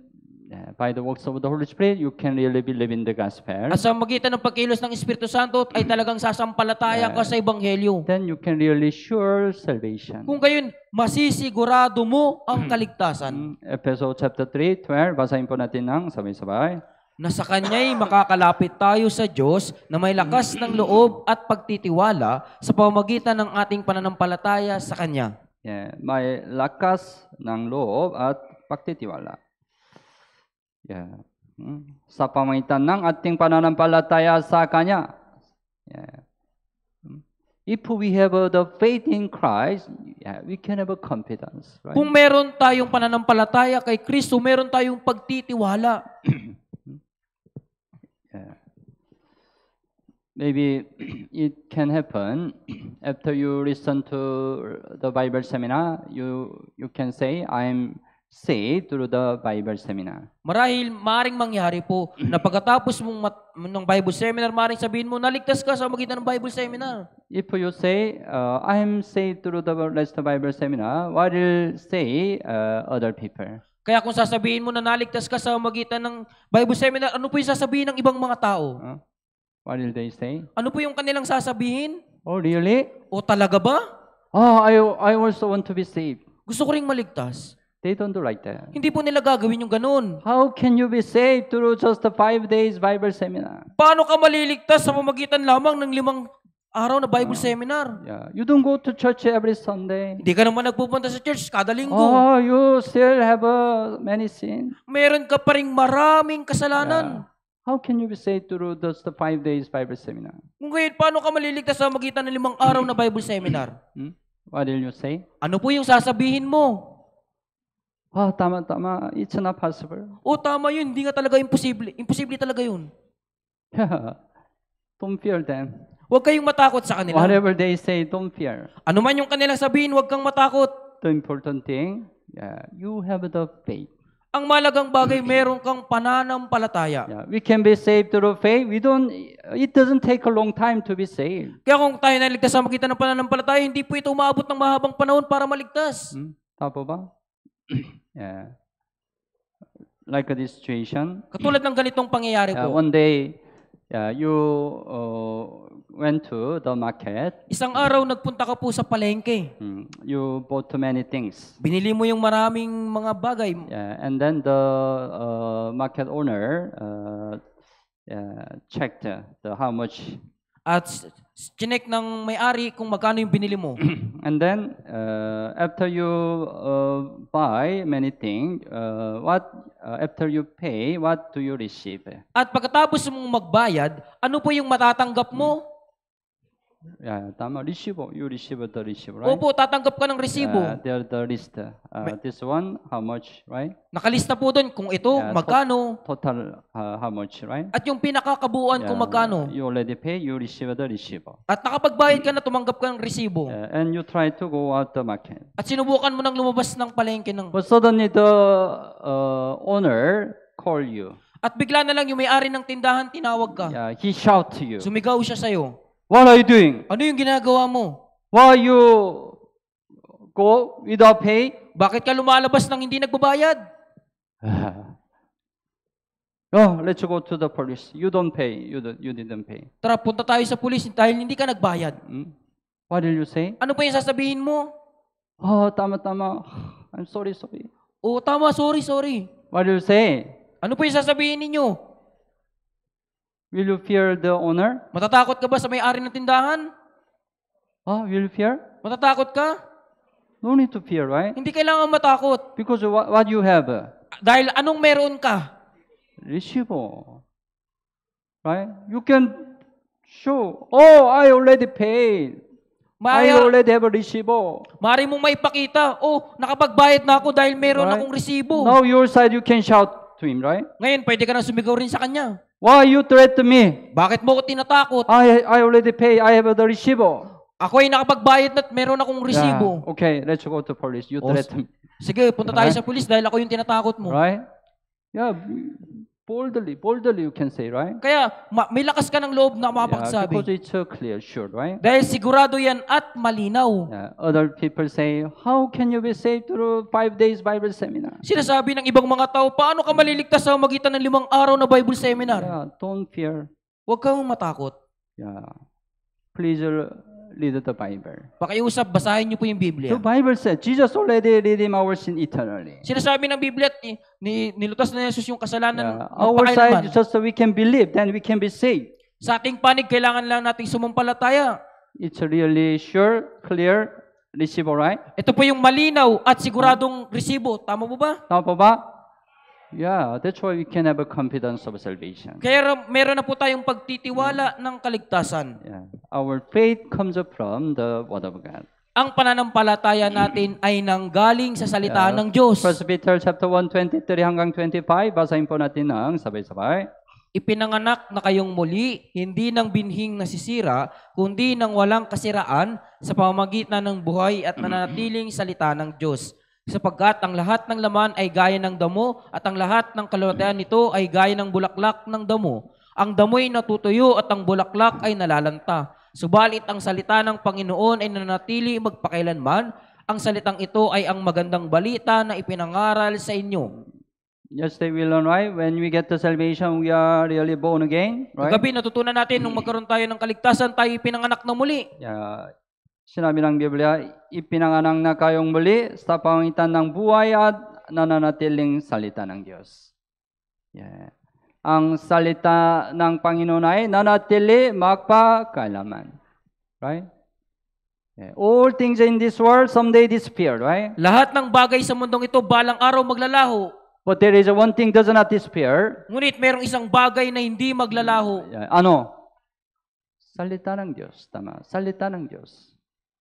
by the works of the Holy Spirit, you can really believe in the gospel. At sa magitan ng pagkilos ng Espiritu Santo ay talagang sasampalataya ka sa Ebanghelyo. Then you can really sure salvation. Kung gayon, masisigurado mo ang kaligtasan. Ephesians chapter 3:12, basahin po natin ng sabay-sabay. Na sa Kanya'y makakalapit tayo sa Diyos na may lakas ng loob at pagtitiwala sa pamamagitan ng ating pananampalataya sa Kanya. Yeah, may lakas ng loob at pagtitiwala. Yeah. Sa pamamagitan ng ating pananampalataya sa Kanya. Yeah. If we have the faith in Christ, yeah, we can have a confidence. Right? Kung meron tayong pananampalataya kay Kristo, meron tayong pagtitiwala. Yeah. Maybe it can happen after you listen to the Bible seminar. You can say, "I'm saved through the Bible seminar." Marahil maring mangyari po na pagkatapos ng Bible seminar, maring sabihin mo, naligtas ka sa magitan ng Bible seminar. If you say, "I'm saved through the last Bible seminar," what will say other people? Kaya kung sasabihin mo na naligtas ka sa magitan ng Bible seminar, ano po yung sasabihin ng ibang mga tao? What will they say? Ano po yung kanilang sasabihin? Oh, really? O talaga ba? Oh, I also want to be saved. Gusto ko ring maligtas. They don't do like that. Hindi po nila gagawin yung ganun. How can you be saved through just the 5 days Bible seminar? Paano ka maliligtas sa pamamagitan lamang ng 5 araw na Bible seminar? Yeah, you don't go to church every Sunday. Hindi ka naman nagpupunta sa church kada linggo. Oh, you still have many sins. Meron ka pa ring maraming kasalanan. How can you be saved through just the 5 days Bible seminar? Kung gayon, paano ka maliligtas sa magitan ng 5 araw na Bible seminar? What will you say? Ano po yung sasabihin mo? Oh, tama. It's not possible. O tama yun, hindi nga talaga imposible. Imposible talaga yun. Don't fear them. Huwag kayong matakot sa kanila. Whatever they say, don't fear. Ano man yung kanilang sabihin, huwag kang matakot. The important thing, you have the faith. Ang malagang bagay, meron kang pananampalataya. Yeah, we can be saved through faith. It doesn't take a long time to be saved. Kaya kung tayo naligtas sa magitan ng pananampalataya, hindi po ito umaabot ng mahabang panahon para maligtas. Tama ba? Yeah. Like this situation. Katulad ng ganitong pangyayari po. One day, you went to the market. Isang araw, nagpunta ka po sa palengke. You bought many things. Binili mo yung maraming mga bagay. And then the market owner checked how much. At chinek ng may-ari kung magkano yung binili mo. And then after you buy many things, after you pay, what do you receive? At pagkatapos mong magbayad, ano po yung matatanggap mo? Yeah, tama. Resibo. You receive the resibo, right? Opo, tatanggap ka ng resibo. There the list. This one, how much, right? Nakalista po doon kung ito, magkano. Total, how much, right? At yung pinakakabuuan kung magkano. You already pay, you receive the resibo. At nakapagbayad ka na, tumanggap ka ng resibo. And you try to go out the market. At sinubukan mo nang lumabas ng palengke ng... But suddenly the owner call you. At bigla na lang yung may-ari ng tindahan, tinawag ka. Yeah, he shout to you. Sumigaw siya sa'yo. What are you doing? Ano yung ginagawa mo? Why you go without pay? Bakit ka lumalabas nang hindi nagbabayad? Oh, let's go to the police. You don't pay. You didn't pay. Tara, punta tayo sa pulis dahil hindi ka nagbayad. What will you say? Ano pa yung sasabihin mo? Oh, tama. I'm sorry. O, tama, sorry. What will you say? Ano pa yung sasabihin ninyo? Will you fear the owner? Matatakot ka ba sa may-ari ng tindahan? Oh, will you fear? Matatakot ka? No need to fear, right? Hindi kailangan matakot. Because what you have? Dahil anong meron ka? Resibo. Right? You can show, oh, I already paid. I already have a resibo. Mari mong maipakita, oh, nakapagbayad na ako dahil meron Right. akong resibo. Now your side, you can shout to him, right? Ngayon, pwede ka na sumigaw rin sa kanya. Why you threaten me? Bakit mo ko tinatakot? I already pay. I have the resibo. Ako ay nakapagbayad na at meron akong resibo. Yeah. Okay, let's go to police. You Oh, threaten me. Sige, punta tayo Right. sa pulis dahil ako yung tinatakot mo. Right? Yeah, boldly you can say, right? Kaya, may lakas ka ng loob na Yeah, makapagsabi. because it's so clear, sure, right? Dahil sigurado yan at malinaw. Yeah. Other people say, how can you be saved through 5 days Bible seminar? Sinasabi ng ibang mga tao, paano ka maliligtas sa magitan ng 5 araw na Bible seminar? Yeah, don't fear. Huwag kang matakot. Yeah. Please read the Bible. Pakiusap, basahin niyo po yung Biblia. The Bible says, Jesus already redeemed our sin eternally. Sinasabi ng Biblia at nilutas na Jesus yung kasalanan Yeah. Our side, magpakailanman. just so we can believe, then we can be saved. Sa ating panig, kailangan lang nating sumampalataya. It's really sure, clear, resibo, right? Ito po yung malinaw at siguradong resibo. Tama mo ba? Tama po ba? Yeah, that's why we can have a confidence of salvation. Kaya meron na po tayong pagtitiwala ng kaligtasan. Yeah. Our faith comes from the Word of God. Ang pananampalataya natin ay nanggaling sa salita Yeah. ng Diyos. 1 Peter chapter 1, 23 hanggang 25, basahin po natin ng sabay-sabay. Ipinanganak na kayong muli, hindi ng binhing nasisira, kundi ng walang kasiraan sa pamamagitan ng buhay at nananatiling salita ng Diyos. Sapagkat ang lahat ng laman ay gaya ng damo at ang lahat ng kalwatayan nito ay gaya ng bulaklak ng damo. Ang damo'y natutuyo at ang bulaklak ay nalalanta. Subalit ang salita ng Panginoon ay nanatili magpakailanman. Ang salitang ito ay ang magandang balita na ipinangaral sa inyo. Yesterday we learned, right? When we get to salvation, we are really born again, right? Kagabi, natutunan natin nung magkaroon tayo ng kaligtasan, tayo pinanganak na muli. Yeah. Sinabi ng Biblia, ipinanganak na kayong muli sa pamamagitan ng buhay at nananatiling salita ng Diyos. Yeah. Ang salita ng Panginoon ay nanatili magpakailanman. Right? Yeah. All things in this world someday disappear, right? Lahat ng bagay sa mundong ito, balang araw maglalaho. But there is one thing does not disappear. Ngunit merong isang bagay na hindi maglalaho. Yeah. Ano? Salita ng Diyos. Tama. Salita ng Diyos.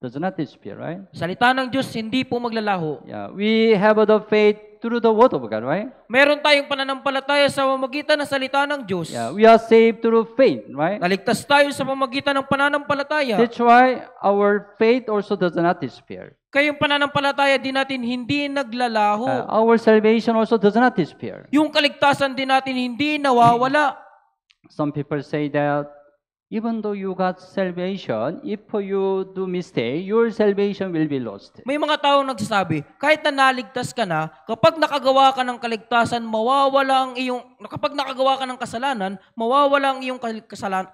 Does not disappear, right? Salita ng Diyos, hindi po maglalaho. Yeah. We have the faith through the Word of God, right? Meron tayong pananampalataya sa pamamagitan ng salita ng Diyos. Yeah. We are saved through faith, right? Naligtas tayo sa pamamagitan ng pananampalataya. That's why our faith also does not disappear. Kaya yung pananampalataya din natin hindi naglalaho. Our salvation also does not disappear. Yung kaligtasan din natin hindi nawawala. Some people say that even though you got salvation, if you do mistake, your salvation will be lost. May mga taong nagsasabi, kahit na naligtas ka na, kapag nakagawa ka ng kaligtasan, mawawala ang iyong, kapag nakagawa ka ng kasalanan, mawawala ang iyong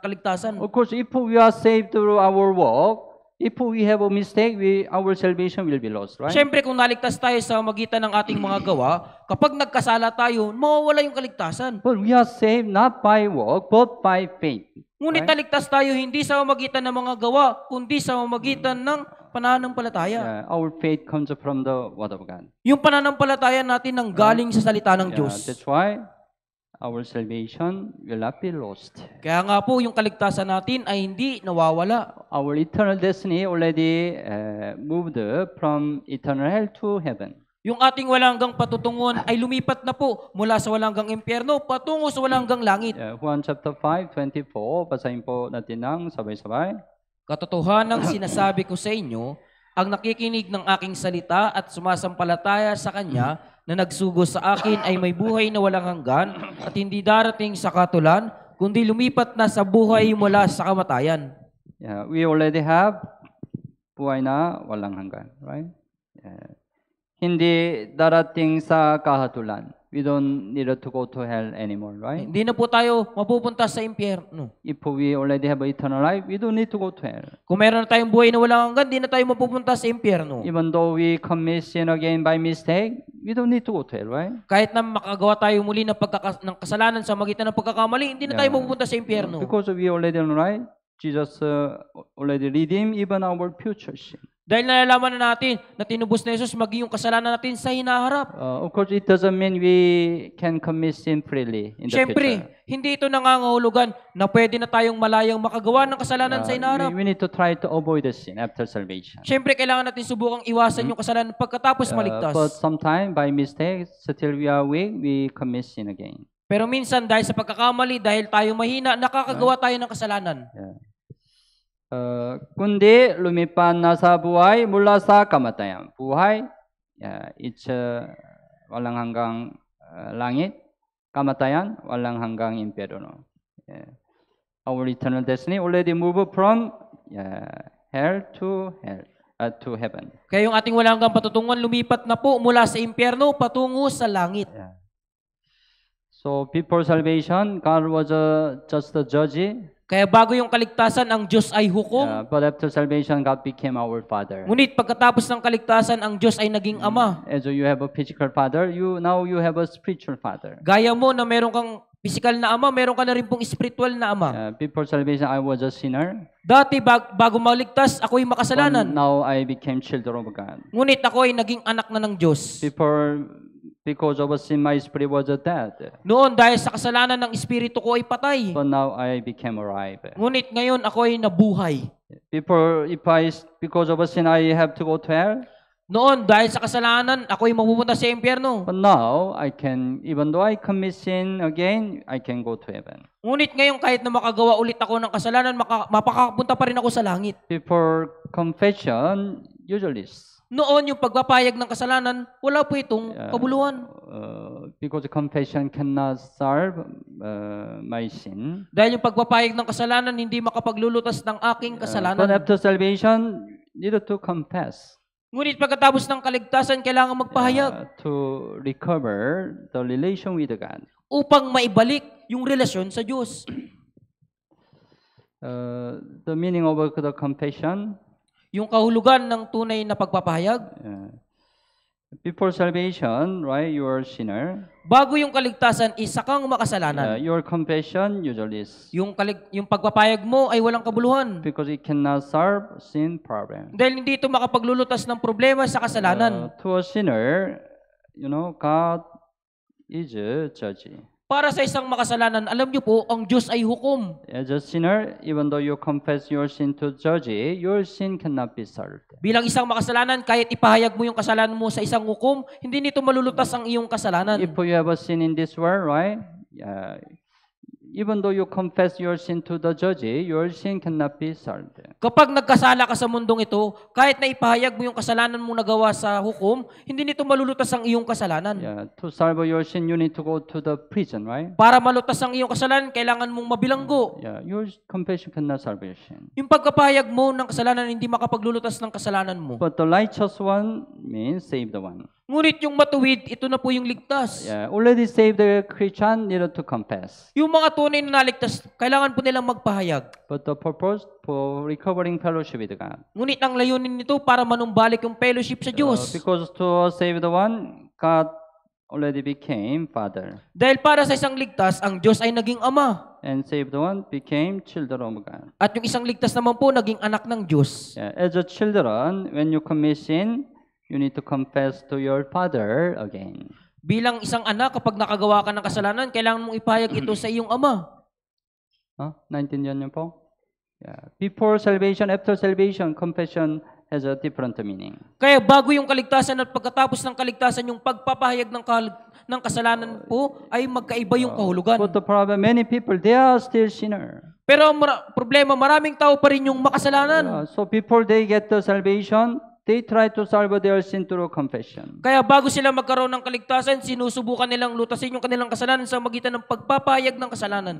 kaligtasan. Of course, if we are saved through our work, if we have a mistake, our salvation will be lost, right? Siyempre, kung naligtas tayo sa magitan ng ating mga gawa, kapag nagkasala tayo, mawawala yung kaligtasan. But we are saved not by work, but by faith. Ngunit naligtas tayo hindi sa magitan ng mga gawa, kundi sa magitan ng pananampalataya. Our faith comes from the Word of God. Yung pananampalataya natin nang galing sa salita ng Diyos. That's why our salvation will not be lost. Kaya nga po, yung kaligtasan natin ay hindi nawawala. Our eternal destiny already moved from eternal hell to heaven. Yung ating walanggang patutungon ay lumipat na po mula sa walanggang impyerno patungo sa walanggang langit. Juan chapter 5, 24, basahin po natin ng sabay-sabay. Katotohanang sinasabi ko sa inyo, ang nakikinig ng aking salita at sumasampalataya sa Kanya na nagsugo sa akin ay may buhay na walang hanggan at hindi darating sa katulan, kundi lumipat na sa buhay mula sa kamatayan. We already have buhay na walang hanggan, right? Hindi darating sa kahatulan. we don't need to go to hell anymore, right? Hindi na po tayo mapupunta sa impyerno. If we already have eternal life, we don't need to go to hell. Kung meron na tayong buhay na walang hanggan, di na tayo mapupunta sa impyerno. Even though we commit sin again by mistake, we don't need to go to hell, right? Kahit na makagawa tayo muli ng kasalanan sa magitan ng pagkakamali, hindi na tayo mapupunta sa impyerno. Because we already know, right? Jesus already redeemed even our future sin. Dahil nalalaman na natin na tinubos na Jesus maging yung kasalanan natin sa hinaharap. Of course, it doesn't mean we can commit sin freely in the Siyempre, future. hindi ito nangangahulugan na pwede na tayong malayang makagawa ng kasalanan sa hinaharap. We need to try to avoid the sin after salvation. Siyempre, kailangan natin subukang iwasan yung kasalanan pagkatapos maligtas. But sometimes, by mistake, still we are weak, we commit sin again. Pero minsan, dahil sa pagkakamali, dahil tayo mahina, nakakagawa tayo ng kasalanan. Kundi lumipan na sa buhay mula sa kamatayan. Buhay, it's walang hanggang langit. Kamatayan, walang hanggang impyerno. Our eternal destiny already moved from hell to heaven. Kaya yung ating walang hanggang patutunguhan, lumipat na po mula sa impyerno patungo sa langit. So before salvation, God was just a judge. Kaya bago yung kaligtasan, ang Diyos ay hukom. But after salvation, God became our Father. Ngunit pagkatapos ng kaligtasan, ang Diyos ay naging Ama. As you have a physical father, now you have a spiritual father. Gaya mo na meron kang physical na ama, meron ka na rin pong spiritual na ama. Before salvation, I was a sinner. Dati, bago maligtas, ako'y makasalanan. Now I became children of God. Ngunit ako'y naging anak na ng Diyos. Because of sin, my spirit was dead. Noon, dahil sa kasalanan ng espiritu ko ay patay. But now I became alive. Ngunit ngayon, ako'y nabuhay. Because of sin, I have to go to hell. Noon, dahil sa kasalanan, ako'y mapupunta sa impyerno. But now, even though I commit sin again, I can go to heaven. Ngunit ngayon, kahit na makagawa ulit ako ng kasalanan, mapakapunta pa rin ako sa langit. Before confession, usually. Noon, yung pagpapayag ng kasalanan, wala po itong kabuluhan. Because confession cannot solve my sin. Dahil yung pagpapayag ng kasalanan, hindi makapaglulutas ng aking kasalanan. But after salvation, needed to confess. Ngunit pagkatapos ng kaligtasan, kailangan magpahayag. To recover the relation with God. Upang maibalik yung relasyon sa Diyos. The meaning of the confession. Yung kahulugan ng tunay na pagpapahayag. Before salvation, right, you are a sinner. Bago yung kaligtasan, isa kang makasalanan. Your confession usually is. Yung pagpapahayag mo ay walang kabuluhan. Because it cannot solve sin problem. Dahil hindi ito makapaglulutas ng problema sa kasalanan. To a sinner, God is a judge. Para sa isang makasalanan, alam niyo po, ang Diyos ay hukom. As a sinner, even though you confess your sin to judge, your sin cannot be solved. Bilang isang makasalanan, kahit ipahayag mo yung kasalanan mo sa isang hukom, hindi nito malulutas ang iyong kasalanan. If you have a sin in this world, right? Even though you confess your sin to the judge, your sin cannot be solved. Kapag nagkasala ka sa mundong ito, kahit na ipahayag mo yung kasalanan mo nagawa sa hukom, hindi nito malulutas ang iyong kasalanan. To solve your sin, you need to go to the prison, right? Para malutas ang iyong kasalanan, kailangan mong mabilanggo. Your confession cannot solve your sin. Yung pagkapahayag mo ng kasalanan, hindi makapaglulutas ng kasalanan mo. But the righteous one means save the one. Ngunit yung matuwid, ito na po yung ligtas. Already saved the Christian needed to confess. Yung mga tunay na naligtas, kailangan po nilang magpahayag. But the purpose for recovering fellowship with God. Ngunit ang layunin nito para manumbalik yung fellowship sa Diyos. Because to save the one, God already became Father. Dahil para sa isang ligtas, ang Diyos ay naging Ama. And save the one became children of God. At yung isang ligtas naman po, naging anak ng Diyos. As a children, when you commit sin, you need to confess to your father again. Bilang isang anak, kapag nakagawa ka ng kasalanan, kailangan mong ipahayag ito sa iyong ama. Naintindihan niyo po? Before salvation, after salvation, confession has a different meaning. Kaya bago yung kaligtasan at pagkatapos ng kaligtasan, yung pagpapahayag ng kasalanan po ay magkaiba yung kahulugan. But the problem, many people, they are still sinner. Pero ang problema, maraming tao pa rin yung makasalanan. So before they get the salvation, they try to solve their sin through confession. Kaya bago sila magkaroon ng kaligtasan, sinusubukan nilang lutasin yung kanilang kasalanan sa magitan ng pagpapahayag ng kasalanan.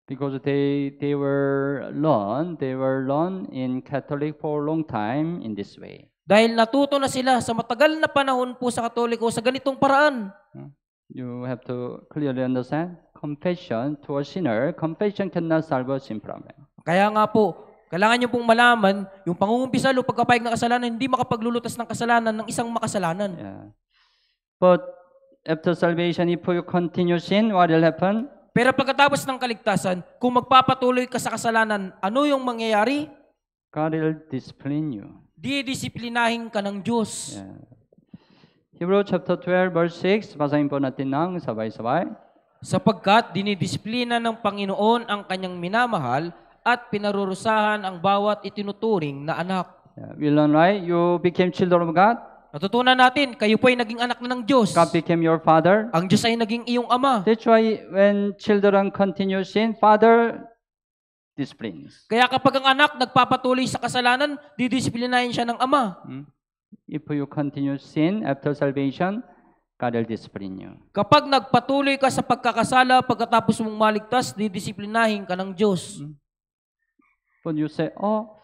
Because they were learned in Catholic for a long time in this way. Dahil natuto na sila sa matagal na panahon po sa Katoliko sa ganitong paraan. You have to clearly understand. Confession to a sinner, confession cannot solve a sin problem. Kaya nga po, kailangan nyo pong malaman, yung pangungumpisal o pagkapayag ng kasalanan, hindi makapaglulutas ng kasalanan ng isang makasalanan. Yeah. But after salvation, if you continue sin, what will happen? Pero pagkatapos ng kaligtasan, kung magpapatuloy ka sa kasalanan, ano yung mangyayari? God will discipline you. Didisiplinahin ka ng Diyos. Yeah. Hebrews chapter 12 verse 6, basahin po natin ng sabay-sabay. Sapagkat dinidisiplina ng Panginoon ang kanyang minamahal at pinarurusahan ang bawat itinuturing na anak. Yeah. We learn, right? You became children of God. Natutunan natin, kayo po ay naging anak na ng Diyos. God became your father. Ang Diyos ay naging iyong ama. That's why when children continue sin, father disciplines. Kaya kapag ang anak nagpapatuloy sa kasalanan, didisiplinahin siya ng ama. If you continue sin after salvation, God will discipline you. Kapag nagpatuloy ka sa pagkakasala, pagkatapos mong maligtas, didisiplinahin ka ng Diyos. But you say, oh,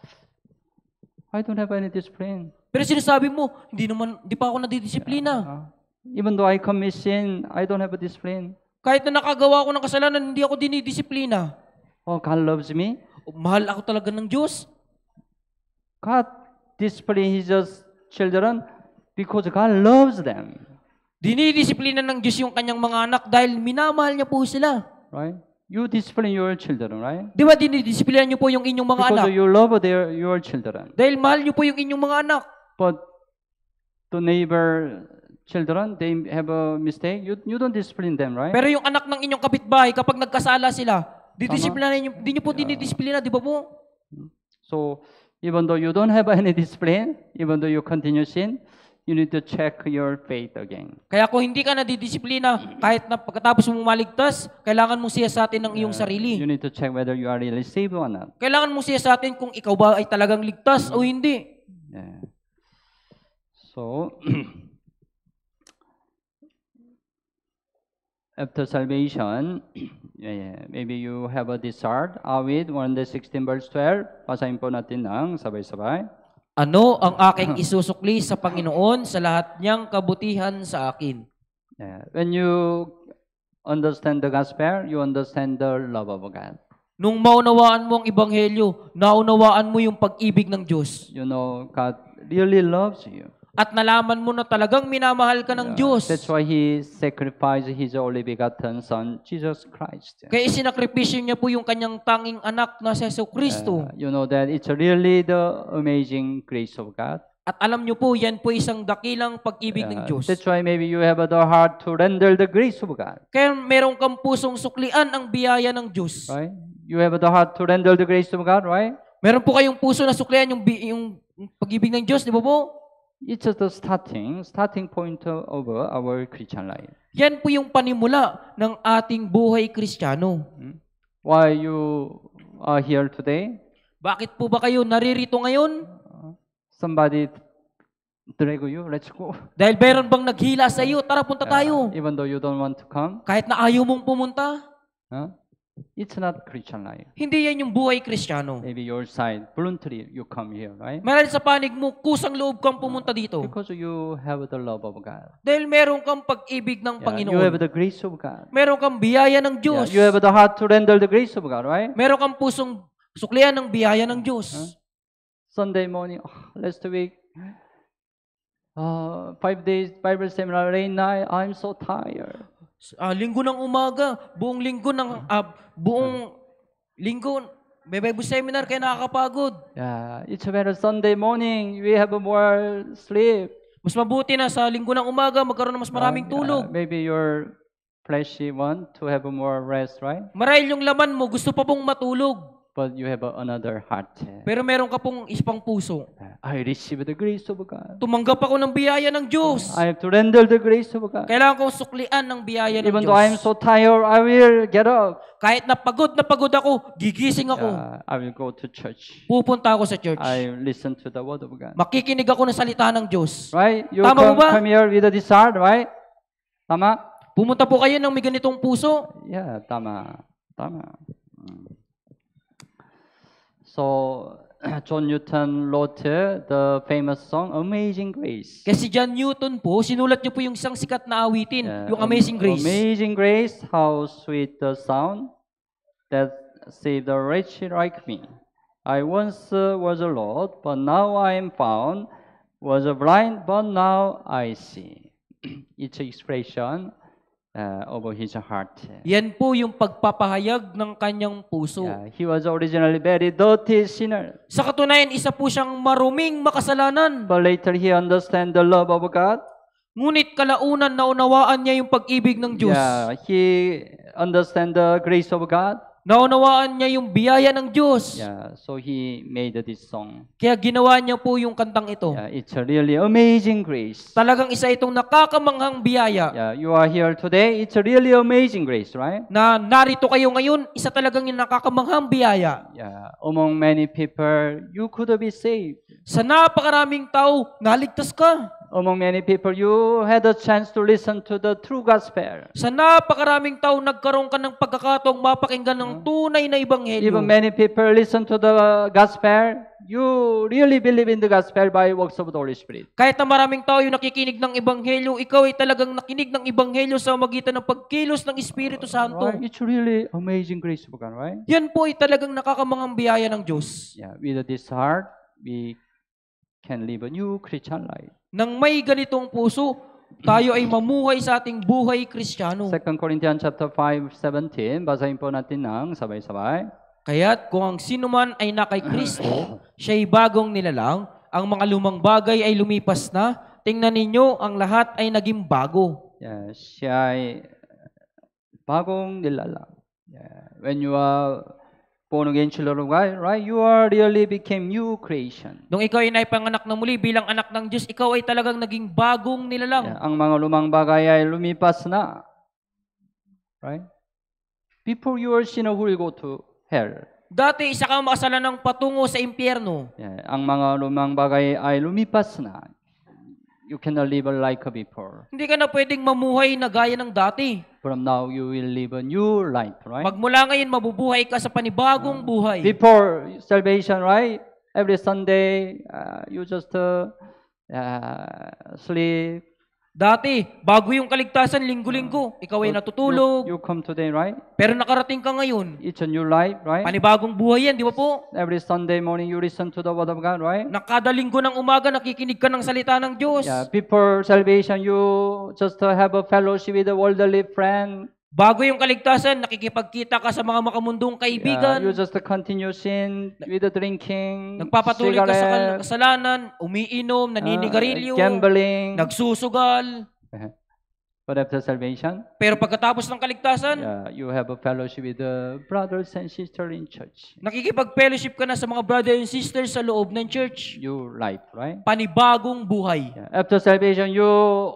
I don't have any discipline. Pero sinasabi mo, hindi pa ako nadidisiplina. Even though I commit sin, I don't have a discipline. Kahit na nakagawa ako ng kasalanan, hindi ako dinidisiplina. Oh, God loves me. Mahal ako talaga ng Diyos. God disciplines His children because God loves them. Dinidisiplina ng Diyos yung kanyang mga anak dahil minamahal niya po sila. Right? You discipline your children, right? Di ba dinidisiplina niyo po yung inyong mga anak? Because you love your children. Dahil mahal niyo po yung inyong mga anak. But the neighbor children, they have a mistake. You don't discipline them, right? Pero yung anak ng inyong kapitbahay, kapag nagkasala sila, didisiplina niyo, di niyo po dinidisiplina, di ba po? So, even though you don't have any discipline, even though you continue sin, you need to check your faith again. Kaya kung hindi ka nadidisiplina, kahit na pagkatapos mong maligtas, kailangan mong siyasatin ng iyong sarili. You need to check whether you are really saved or not. Kailangan mong siyasatin kung ikaw ba ay talagang ligtas o hindi. Yeah. So, after salvation, maybe you have a desire. Awit 116 verse 12. Basahin po natin ng sabay-sabay. Ano ang aking isusukli sa Panginoon sa lahat niyang kabutihan sa akin? Yeah. When you understand the gospel, you understand the love of God. Nung maunawaan mo ang ebanghelyo, naunawaan mo yung pag-ibig ng Diyos. You know, God really loves you. At nalaman mo na talagang minamahal ka ng Diyos. That's why He sacrificed His only begotten Son, Jesus Christ. Kaya isinakripisyo niya po yung kanyang tanging anak na si Jesucristo. You know that it's really the amazing grace of God. At alam niyo po, yan po isang dakilang pag-ibig ng Diyos. That's why maybe you have the heart to render the grace of God. Kaya meron kang pusong suklian ang biyaya ng Diyos. Right? You have the heart to render the grace of God, right? Meron po kayong puso na suklian yung pag-ibig ng Diyos, di ba po? It's the starting point of our Christian life. Yan po yung panimula ng ating buhay Kristiyano. Why you are here today? Bakit po ba kayo naririto ngayon? Somebody drag you, let's go. Dahil meron bang naghila sa iyo, tara punta tayo. Even though you don't want to come, Kahit na ayaw mong pumunta, it's not Christian life. hindi yan yung buhay Kristiyano. Maybe your side, voluntarily you come here, right? Meron sa panig mo, kusang loob kang pumunta dito. Because you have the love of God. Dahil meron kang pag-ibig ng You have Panginoon. the grace of God. Meron kang biyaya ng Diyos. You have the heart to render the grace of God, right? Meron kang pusong suklian ng biyaya ng Diyos. Sunday morning, last week, 5 days Bible seminar, rain night, I'm so tired. Linggo ng umaga, buong linggo, may Bible seminar, kaya nakakapagod. Yeah, it's better Sunday morning, we have more sleep. Mas mabuti na sa linggo ng umaga, magkaroon ng mas maraming tulog. Maybe your fleshy want to have more rest, right? Marahil yung laman mo, gusto pa pong matulog. But you have another heart. Pero meron ka pong isang puso. I receive the grace of God. Tumanggap ako ng biyaya ng Diyos. I have to render the grace of God. Kailangan kong suklian ng biyaya ng Even Diyos. though I am so tired, I will get up. Kahit na pagod ako, gigising ako. I will go to church. Pupunta ako sa church. I listen to the word of God. Makikinig ako ng salita ng Diyos. Right? You Tama ba? come here with a desire, right? Tama? Pumunta po kayo ng may ganitong puso. Yeah, tama. So, John Newton wrote the famous song Amazing Grace. Kasi John Newton po, sinulat niyo po yung isang sikat na awitin, yung Amazing Grace. Amazing Grace, how sweet the sound that saved a wretch like me. I once was lost, but now I am found. Was blind, but now I see. It's expression of his heart. Yan po yung pagpapahayag ng kanyang puso. He was originally very dirty sinner, Sa katunayan, isa po siyang maruming makasalanan. but later he understand the love of God. Ngunit kalaunan naunawaan niya yung pag-ibig ng Diyos. He understand the grace of God. Naunawaan niya yung biyaya ng Diyos. So he made this song. Kaya ginawa niya po yung kantang ito. It's a really amazing grace. Talagang isa itong nakakamanghang biyaya. You are here today. It's a really amazing grace, right? Na narito kayo ngayon, isa talagang yung nakakamanghang biyaya. Among many people, you could be saved. Sa napakaraming tao, naligtas ka. Among many people, you had a chance to listen to the true gospel. Sa napakaraming tao, nagkaroon ka ng pagkakataong mapakinggan ng tunay na ebanghelyo. Even many people listen to the gospel, you really believe in the gospel by works of the Holy Spirit. Kahit na maraming tao yung nakikinig ng ebanghelyo, ikaw ay talagang nakinig ng ebanghelyo sa magitan ng pagkilos ng Espiritu Santo. Right? It's really amazing grace of God, right? Yan po ay talagang nakakamanghang biyaya ng Diyos. With this heart, we can live a new Christian life. Nang may ganitong puso, tayo ay mamuhay sa ating buhay Kristiyano. 2 Corinthians chapter 5:17, basahin po natin ng sabay-sabay. Kaya't kung ang sino man ay na kay Kristo, siya'y bagong nilalang, ang mga lumang bagay ay lumipas na, tingnan ninyo, ang lahat ay naging bago. Siya ay bagong nilalang. When you are born again children of God, right? You are really became new creation. Nung ikaw ay naipanganak na muli bilang anak ng Diyos, ikaw ay talagang naging bagong nilalang. Ang mga lumang bagay ay lumipas na. Right? Before you are sinner who will go to hell. Dati, isa kang makasalanang patungo sa impyerno. Ang mga lumang bagay ay lumipas na. You cannot live like before. Hindi ka na pwedeng mamuhay na gaya ng dati. From now, you will live a new life, right? Magmula ngayon, mabubuhay ka sa panibagong buhay. Before salvation, right? Every Sunday, you just sleep. Dati, bago yung kaligtasan, linggo-linggo, ikaw ay natutulog. You come today, right? Pero nakarating ka ngayon. It's a new life, right? Panibagong buhay yan, di ba po? Every Sunday morning, you listen to the Word of God, right? Nakada linggo ng umaga, nakikinig ka ng salita ng Diyos. Before salvation, you just have a fellowship with a worldly friend. Bago yung kaligtasan, nakikipagkita ka sa mga makamundong kaibigan. You just continue sin with the drinking, Nagpapatuloy ka sa cigarette, kasalanan, umiinom, naninigarilyo, gambling. nagsusugal. But after salvation, Pero pagkatapos ng kaligtasan, you have a fellowship with the brothers and sisters in church. nakikipag-fellowship ka na sa mga brother and sisters sa loob ng church. New life, right? Panibagong buhay. After salvation, you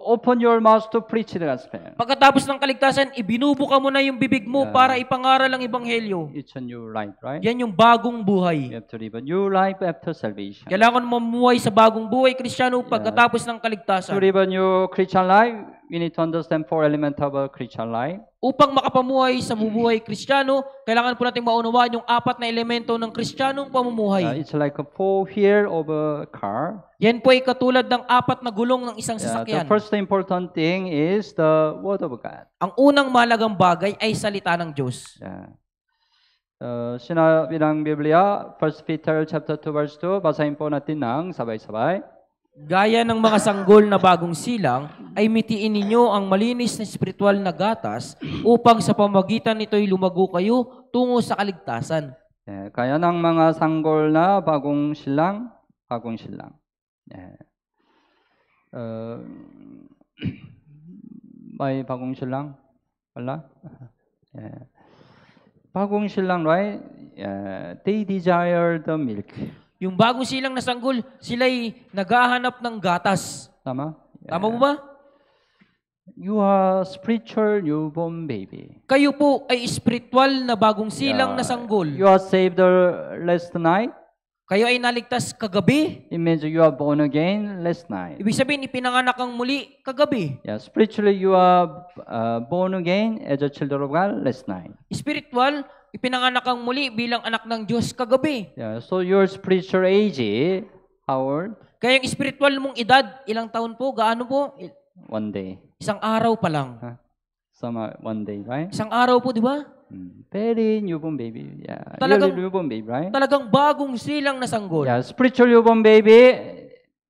open your mouth to preach the gospel. Pagkatapos ng kaligtasan, ibinubuka mo na yung bibig mo para ipangaral ang ebanghelyo. It's a new life, right? Yan yung bagong You buhay. have to live a new life after salvation. Kailangan mamuhay sa bagong buhay Kristiyano pagkatapos ng To kaligtasan. live a new Christian life, we need to understand four elements of a Christian life. Upang makapamuhay sa bubuhay Kristiyano, kailangan po natin maunawaan yung apat na elemento ng Kristiyanong pamumuhay. It's like a four wheel of a car. Yan po ay katulad ng apat na gulong ng isang The sasakyan. first important thing is the Word of God. Ang unang mahalagang bagay ay salita ng Diyos. Sinabi ng Biblia, 1 Peter chapter 2 verse 2, basahin po natin ng sabay-sabay. Gaya ng mga sanggol na bagong silang, ay mitiin ninyo ang malinis na espiritual na gatas upang sa pamagitan nito'y lumago kayo tungo sa kaligtasan. Kaya ng mga sanggol na bagong silang. May bagong silang? Wala? Bagong silang, right? They desire the milk. Yung bagong silang na sanggol, sila'y naghahanap ng gatas. Tama? Tama mo ba? You are spiritual newborn baby. Kayo po ay espiritual na bagong silang na sanggol. You are saved last night. Kayo ay naligtas kagabi. It means you are born again last night. Ibig sabihin, ipinanganak kang muli kagabi. Spiritually you are born again as a child of God last night. Spiritual, ipinanganak kang muli bilang anak ng Diyos kagabi. Yeah, so your spiritual age, how old? Kaya yung spiritual mong edad, ilang taon po? Gaano po? 1 day. Isang araw pa lang. Some 1 day, right? Isang araw po, di ba? Very newborn baby. Yeah, Talagang- really newborn baby, right? Talagang bagong silang na sanggol. Yeah, spiritual newborn baby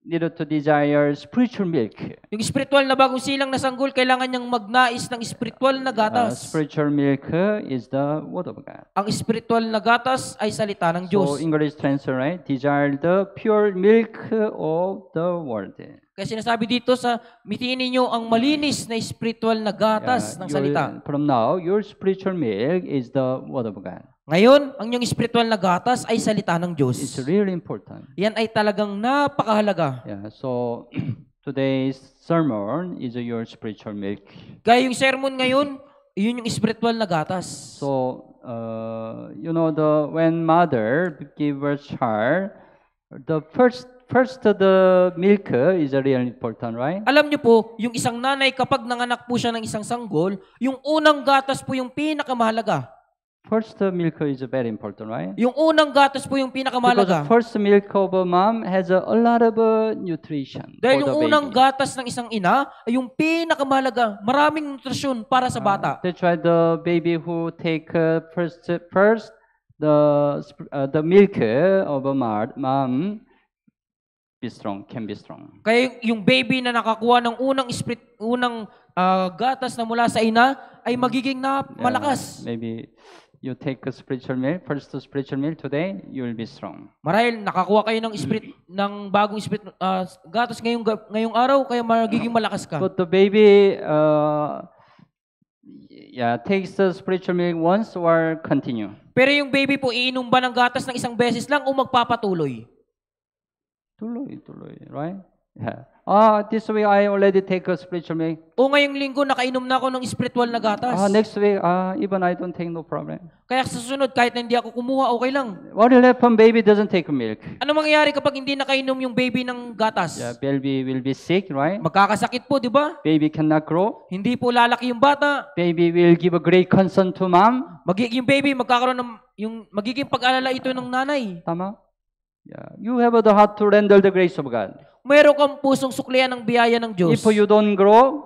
need to desire spiritual milk. Yung spiritual na bagong silang na sanggol, kailangan niyang magnais ng spiritual na gatas. Spiritual milk is the word of God. Ang spiritual na gatas ay salita ng So Diyos. English translation, right? Desire the pure milk of the word. Kaya sinasabi dito sa mitiin ninyo ang malinis na spiritual na gatas ng salita. From now, your spiritual milk is the word of God. Ngayon, ang iyong spiritual na gatas ay salita ng Diyos. It's really important. Yan ay talagang napakahalaga. Yeah. So today's sermon is your spiritual milk. Kaya yung sermon ngayon, yun yung spiritual na gatas. So when mother give birth child, the first the milk is really important, right? Alam niyo po, yung isang nanay kapag nanganak po siya ng isang sanggol, yung unang gatas po yung pinakamahalaga. First milk is very important, right? Yung unang gatas po yung Because pinakamahalaga. the first milk of a mom has a lot of nutrition Dahil for the yung unang baby. gatas ng isang ina ay yung pinakamahalaga. Maraming nutrisyon para sa bata. That's why the baby who take first the milk of a mom can be strong. Kaya yung baby na nakakuha ng unang gatas na mula sa ina ay magiging malakas. Maybe you take a spiritual milk, first spiritual milk today, you will be strong. Marahil nakakuha kayo ng bagong gatas ngayong araw kaya magiging malakas ka. But the baby takes the spiritual milk once or continue. Pero yung baby po iinom ba ng gatas ng isang beses lang o magpapatuloy? Tuloy, right? Yeah. This week I already take a spiritual milk. O ngayong linggo nakainom na ako ng spiritual na gatas. Next week, even I don't take, no problem. Kaya sa susunod kahit na hindi ako kumuha, okay lang. What will happen? Baby doesn't take milk. Ano mangyayari kapag hindi nakainom yung baby ng gatas? Yeah, baby will be sick, right? Magkakasakit po, di ba? Baby cannot grow. Hindi po lalaki yung bata. Baby will give a great concern to mom. Magiging baby, magkakaroon ng magiging pag-alala ito ng nanay. Tama? Yeah. You have the heart to render the grace of God. Meron kang pusong suklian ng biyaya ng Diyos. If you don't grow,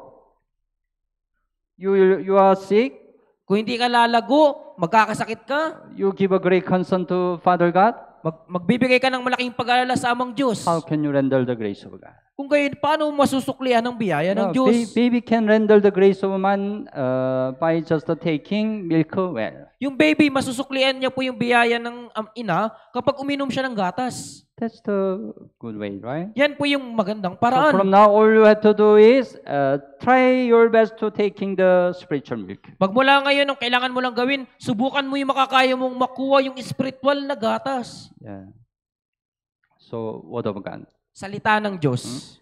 you are sick. Kung hindi ka lalago, magkakasakit ka. You give a great concern to Father God. Magbibigay ka ng malaking pag-alala sa amang Diyos. How can you render the grace of God? Kung gayon, paano mo masusuklian ng biyaya ng Diyos? Baby can render the grace of man by just taking milk well. Yung baby, masusuklian niya po yung biyaya ng ina kapag uminom siya ng gatas. That's the good way, right? Yan po yung magandang So paraan. from now, all you have to do is try your best to taking the spiritual milk. Magmula ngayon, ang kailangan mo lang gawin, subukan mo yung makakaya mong makuha yung spiritual na gatas. Yeah. So, word of God. Salita ng Diyos.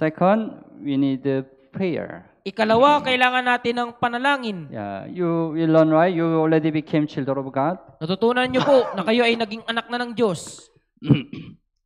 Second, we need prayer. Ikalawa, kailangan natin ng panalangin. Yeah, you will learn, right? You already became children of God. Natutunan niyo po na kayo ay naging anak na ng Diyos.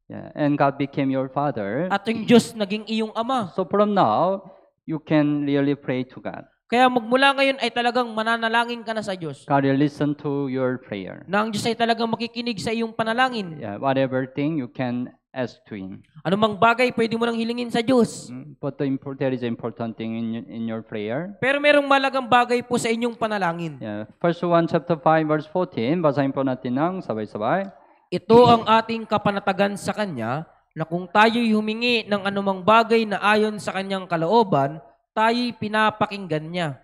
Yeah, and God became your father. At yung Diyos naging iyong ama. So from now, you can really pray to God. Kaya magmula ngayon ay talagang mananalangin ka na sa Diyos. God will listen to your prayer. Na ang Diyos ay talagang makikinig sa iyong panalangin. Yeah, whatever thing you can ask to Him. Ano mang bagay pwede mo nang hilingin sa Diyos. But there is an important thing in your prayer. Pero merong malagang bagay po sa inyong panalangin. Yeah, 1 John chapter 5 verse 14, basahin po natin ng sabay-sabay. Ito ang ating kapanatagan sa Kanya, na kung tayo'y humingi ng anumang bagay na ayon sa Kanyang kalooban, tayo'y pinapakinggan niya.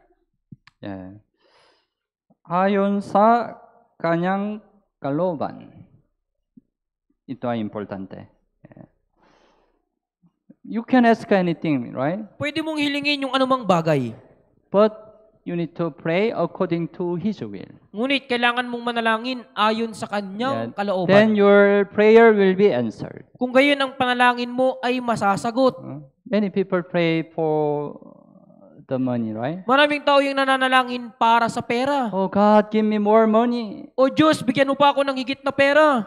Yeah. Ayon sa kanyang kalooban. Ito ay importante. Yeah. You can ask anything, right? Pwede mong hilingin yung anumang bagay. But you need to pray according to His will. Ngunit kailangan mong manalangin ayon sa Kanyang Then kalooban. your prayer will be answered. Kung gayon ang panalangin mo ay masasagot. Many people pray for the money, right? Maraming tao yung nananalangin para sa pera. Oh God, give me more money. O Diyos, bigyan mo pa ako ng higit na pera.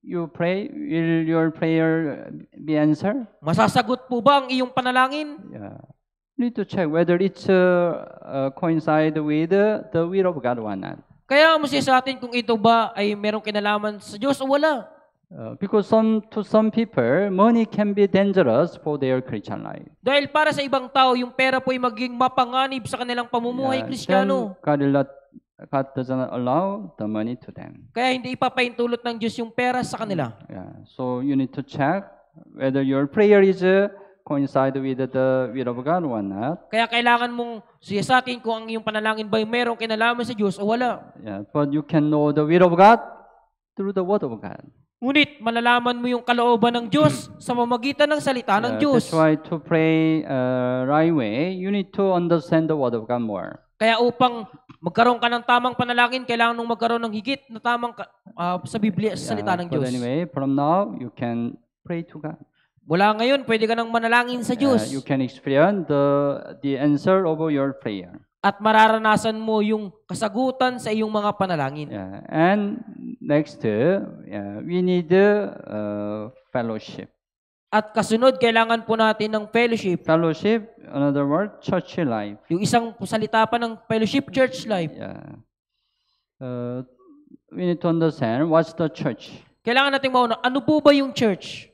You pray, will your prayer be answered? Masasagot po ba ang iyong panalangin? Yeah. You need to check whether it's coincide with the will of God or not. Kaya mo siya sa atin kung ito ba ay merong kinalaman sa Diyos o wala. Because to some people, money can be dangerous for their Christian life. Dahil para sa ibang tao, yung pera po ay maging mapanganib sa kanilang pamumuhay Kristiyano. Then God doesn't allow the money to them. Kaya hindi ipapaintulot ng Diyos yung pera sa kanila. So you need to check whether your prayer is coincide with the will of God or not. Kaya kailangan mong siyasatin kung ang iyong panalangin ba ay merong kinalaman sa Diyos o wala. But you can know the will of God through the word of God. Ngunit malalaman mo yung kalooban ng Diyos sa pamamagitan ng salita ng Diyos. That's why to pray right way, you need to understand the word of God more. Kaya upang magkaroon ka ng tamang panalangin, kailangan mong magkaroon ng higit na tamang sa Biblia, sa salita ng Diyos. But anyway, from now, you can pray to God. Mula ngayon, pwede ka nang manalangin sa Diyos. You can experience the answer of your prayer. At mararanasan mo yung kasagutan sa iyong mga panalangin. And next, we need fellowship. At kasunod, kailangan po natin ng fellowship. Fellowship, another word, church life. Yung isang salita pa ng fellowship, church life. We need to understand what's the church. Kailangan nating mauna, ano po ba yung church?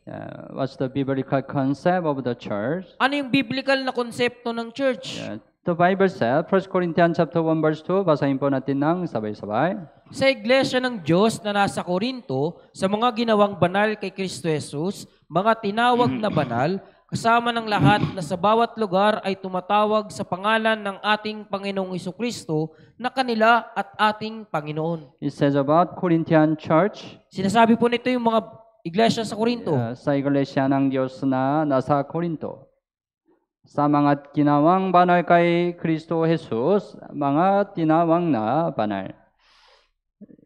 What's the biblical concept of the church? Ano yung biblical na konsepto ng church? The Bible says, 1 Corinthians chapter 1 verse 2, basahin po natin ng sabay-sabay. Sa iglesia ng Diyos na nasa Korinto, sa mga ginawang banal kay Kristo Jesus, mga tinawag na banal, kasama ng lahat na sa bawat lugar ay tumatawag sa pangalan ng ating Panginoong Jesucristo na kanila at ating Panginoon. It says about Corinthian church. Sinasabi po nito yung mga iglesia sa Korinto. Sa iglesia ng Diyos na nasa Korinto. Sa mga ginawang banal kay Kristo Jesus, mga tinawag na banal.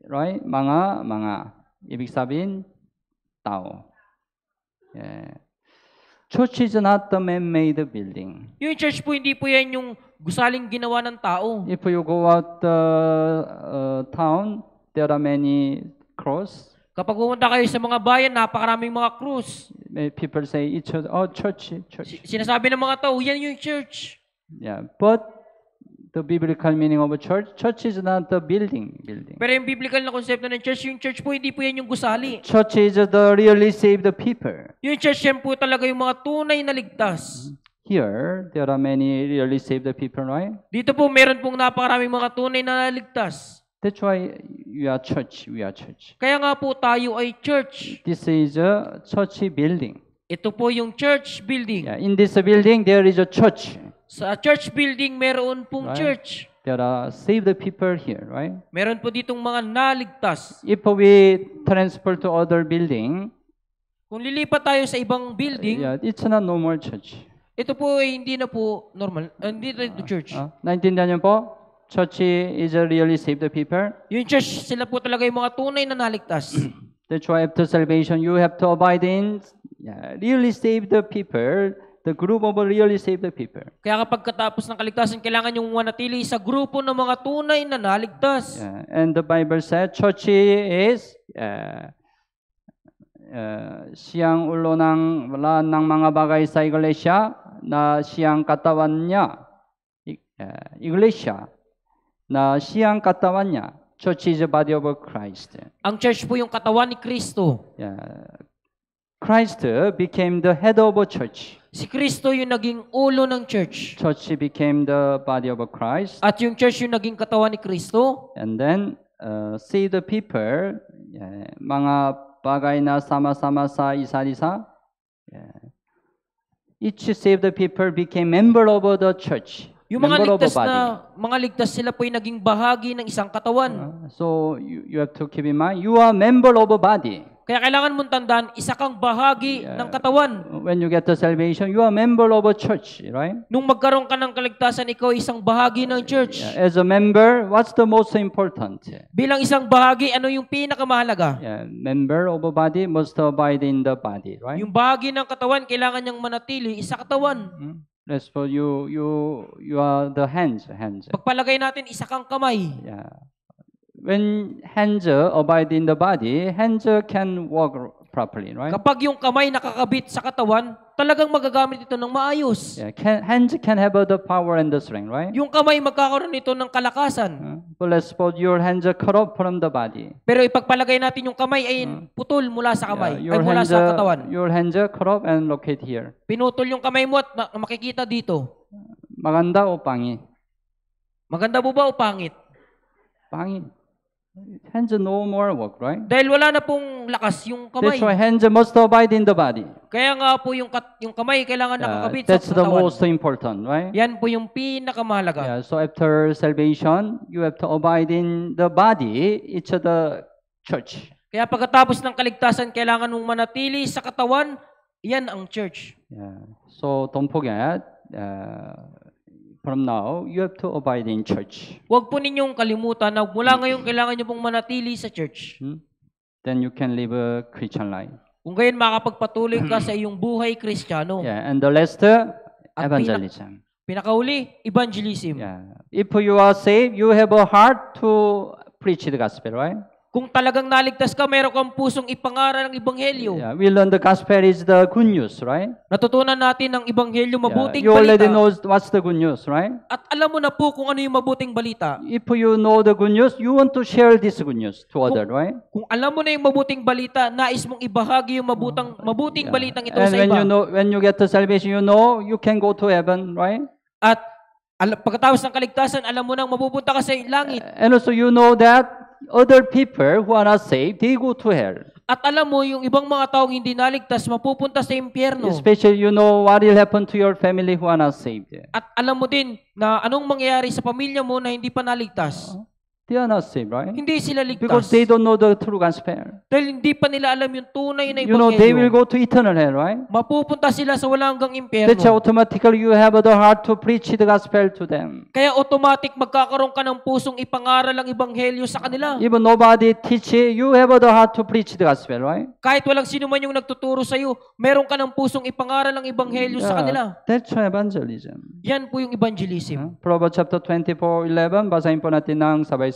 Right? Mga. Ibig sabihin, tao. Church is not the man-made building. Yung church po, hindi po yan yung gusaling ginawa ng tao. If you go out the town, there are many cross. Kapag pumunta kayo sa mga bayan, napakaraming mga krus. People say, church. Sinasabi ng mga tao, yan yung church. But the biblical meaning of a church is not the building. Pero yung biblical na konsepto ng church, yung church po, hindi po yan yung gusali. Church is the really saved people. Yung church yan po talaga yung mga tunay na ligtas. Here, there are many really saved people, right? Dito po, meron pong napakaraming mga tunay na ligtas. That's why we are church. Kaya nga po tayo ay church. This is a church building. Ito po yung church building. In this building, there is a church. Sa church building, meron pong church. There are saved people here, right? Meron po ditong mga naligtas. If we transfer to other building, kung lilipat tayo sa ibang building, it's not normal church. Ito po ay hindi na po normal, hindi na ito church. Naintindihan niyo po? Church is a really saved people. Yung church, sila po talaga yung mga tunay na naligtas. That's why after salvation, you have to abide in really saved people, the group of really saved people. Kaya kapag katapos ng kaligtasan, kailangan yung manatili sa grupo ng mga tunay na naligtas. And the Bible said, church is siyang ulo ng lahat ng mga bagay sa iglesia na siyang katawan niya. Iglesia na siyang katawan niya. Church is the body of Christ. Ang church po yung katawan ni Kristo. Christ became the head of a church. Si Kristo yung naging ulo ng church. Church became the body of Christ. At yung church yung naging katawan ni Kristo. And then, see the people, mga bagay na sama-sama sa isa-isa. Each saved people became member of the church. Yung mga ligtas sila po yung naging bahagi ng isang katawan. So you have to keep in mind, you are member of a body. Kaya kailangan mong tandaan, isa kang bahagi ng katawan. When you get the salvation, you are member of a church, right? Nung magkaroon ka ng kaligtasan, ikaw isang bahagi ng church. As a member, what's the most important? Bilang isang bahagi, ano yung pinakamahalaga? Member of a body must abide in the body, right? Yung bahagi ng katawan, kailangan niyang manatili isa katawan. Let's suppose you are the hands. Pagpalagay natin, isa kang kamay. When hands abide in the body, hands can work properly, right? Kapag yung kamay nakakabit sa katawan, talagang magagamit ito ng maayos. Yeah, hands can have the power and the strength, right? Yung kamay magkakaroon nito ng kalakasan. But let's suppose your hands are cut off from the body. Pero ipagpalagay natin yung kamay ay putol mula sa kamay, ay mula sa katawan. Your hands are cut off and locate here. Pinutol yung kamay mo at makikita dito. Maganda o pangit? Maganda po ba o pangit? Pangit. Hands no more work, right? Dahil wala na pong lakas yung kamay. That's why hands must abide in the body. Kaya nga po yung kamay kailangan nakakabit sa That's the katawan. most important, right? Yan po yung pinakamahalaga. Yeah, so after salvation, you have to abide in the body, it's the church. Kaya pagkatapos ng kaligtasan, kailangan mong manatili sa katawan, yan ang church. Yeah. So don't forget, from now, you have to abide in church. Huwag po ninyong kalimutan na mula ngayon kailangan nyo pong manatili sa church. Then you can live a Christian life. Kung gayon makapagpatuloy ka sa iyong buhay Kristiyano. Yeah, and the last, evangelism. Pinakauli, evangelism. Yeah. If you are saved, you have a heart to preach the gospel, right? Kung talagang naligtas ka, meron kang pusong ipangaral ng ebanghelyo. Yeah, we learn the gospel is the good news, right? Natutunan natin ng ebanghelyo, mabuting You already balita. know what's the good news, right? At alam mo na po kung ano yung mabuting balita. If you know the good news, you want to share this good news to others, right? Kung alam mo na yung mabuting balita, nais mong ibahagi yung mabuting balitang ito And sa iba. when you get the salvation, you know you can go to heaven, right? At pagkatapos ng kaligtasan, alam mo nang mapupunta ka sa langit. And also you know that other people who are not saved, they go to hell. At alam mo, yung ibang mga taong hindi naligtas, mapupunta sa impyerno. Especially you know what will happen to your family who are not saved. At alam mo din na anong mangyayari sa pamilya mo na hindi pa naligtas. They are not saved, right? Hindi sila ligtas. Because they don't know the true gospel. Dahil hindi pa nila alam yung tunay na You know, they will ebanghelyo. go to eternal hell, right? Mapupunta sila sa walang hanggang That's why impyerno. automatically you have the heart to preach the gospel to them. Kaya automatic magkakaroon ka ng pusong ipangaral ang ebanghelyo sa kanila. Even nobody teach you have the heart to preach the gospel, right? Kahit walang sino man yung nagtuturo sa iyo, meron ka ng pusong ipangaral ang ebanghelyo sa kanila. That's evangelism. Yan po yung evangelism. Proverbs chapter 24:11, basahin po natin ng sabay-sabay.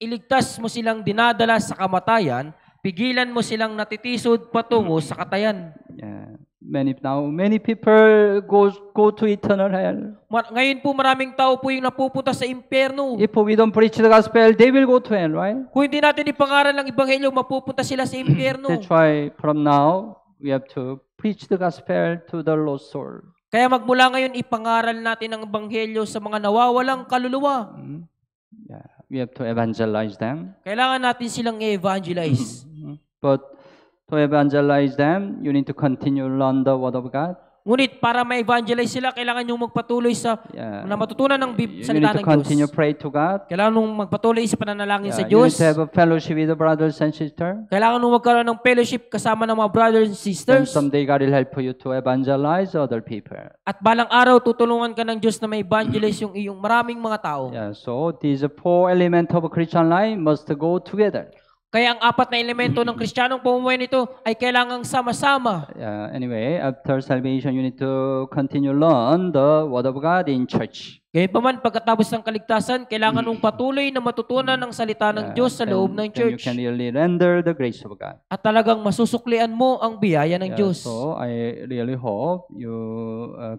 Iligtas mo silang dinadala sa kamatayan, pigilan mo silang natitisod patungo sa katayan. Yeah. Many people go to eternal hell. Ngayon po maraming tao po yung napupunta sa impyerno. If we don't preach the gospel, they will go to hell, right? Kung hindi natin ipangaral ng ebanghelyo, mapupunta sila sa impyerno. That's why from now, we have to preach the gospel to the lost soul. Kaya magmula ngayon, ipangaral natin ang ebanghelyo sa mga nawawalang kaluluwa. Yeah. We have to evangelize them. Kailangan natin silang i-evangelize. But to evangelize them, you need to continue to learn the Word of God. Ngunit para ma-evangelize sila, kailangan nyo magpatuloy sa Yeah. na matutunan ng You salita need to ng continue Diyos. pray to God. Kailangan mong magpatuloy sa pananalangin sa You need Diyos. to have a fellowship with the brothers and sisters. Kailangan mong magkaroon ng fellowship kasama ng mga brothers and And sisters. someday God will help you to evangelize other people. At balang araw, tutulungan ka ng Diyos na may evangelize yung iyong maraming mga tao. Yeah, so these four elements of a Christian life must go together. Kaya ang apat na elemento ng Kristiyanong pamumuhay nito ay kailangang sama-sama. Anyway, after salvation, you need to continue learn the Word of God in church. Kaya pa man, pagkatapos ng kaligtasan, kailangan mong patuloy na matutunan ng salita ng Diyos sa loob ng Then you church. can really render the grace of God. At talagang masusuklian mo ang biyaya ng Diyos. So I really hope you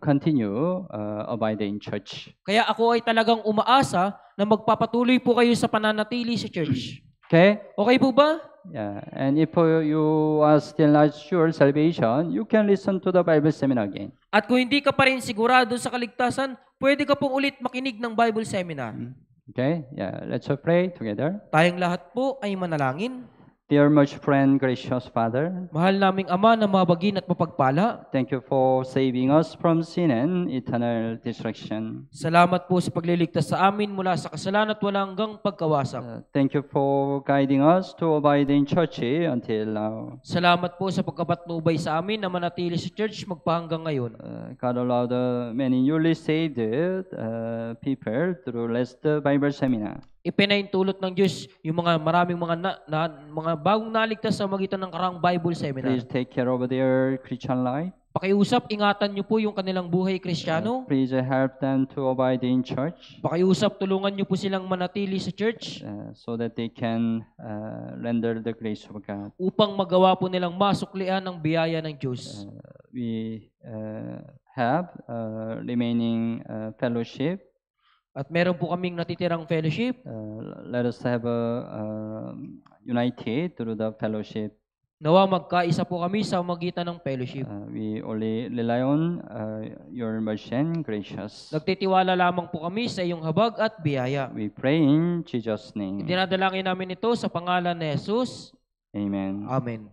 continue abiding in church. Kaya ako ay talagang umaasa na magpapatuloy po kayo sa pananatili sa church. Okay? Okay po ba? Yeah. And if you are still not sure salvation, you can listen to the Bible seminar again. At kung hindi ka pa rin sigurado sa kaligtasan, pwede ka pong ulit makinig ng Bible seminar. Okay? Yeah. Let's pray together. Tayong lahat po ay manalangin. Dear much friend, gracious Father, Mahal naming Ama na mabagin at mapagpala. thank you for saving us from sin and eternal destruction. Salamat po sa pagliligtas sa amin mula sa kasalanan at walang hanggang pagkawasak. Thank you for guiding us to abide in church until now. Salamat po sa pagkapatnubay sa amin na manatili sa church magpahanggang ngayon. God allow the many newly saved people through last Bible seminar. Ipinaintulot ng Diyos yung mga maraming mga bagong naligtas sa magitan ng karang Bible seminar. Please take care of their Christian life. Pakiusap, ingatan niyo po yung kanilang buhay Kristiyano. Please help them to abide in church Pakiusap, tulungan niyo po silang manatili sa church so that they can render the grace of God. upang magawa po nilang masuklian ang biyaya ng Diyos. We have remaining fellowship. At meron po kaming natitirang fellowship. Let us have united through the fellowship. Nawa magkaisa po kami sa magitan ng fellowship. We only rely on your mercy and gracious. Nagtitiwala lamang po kami sa iyong habag at biyaya. We pray in Jesus' name. Dinadalangin namin ito sa pangalan ni Jesus. Amen. Amen.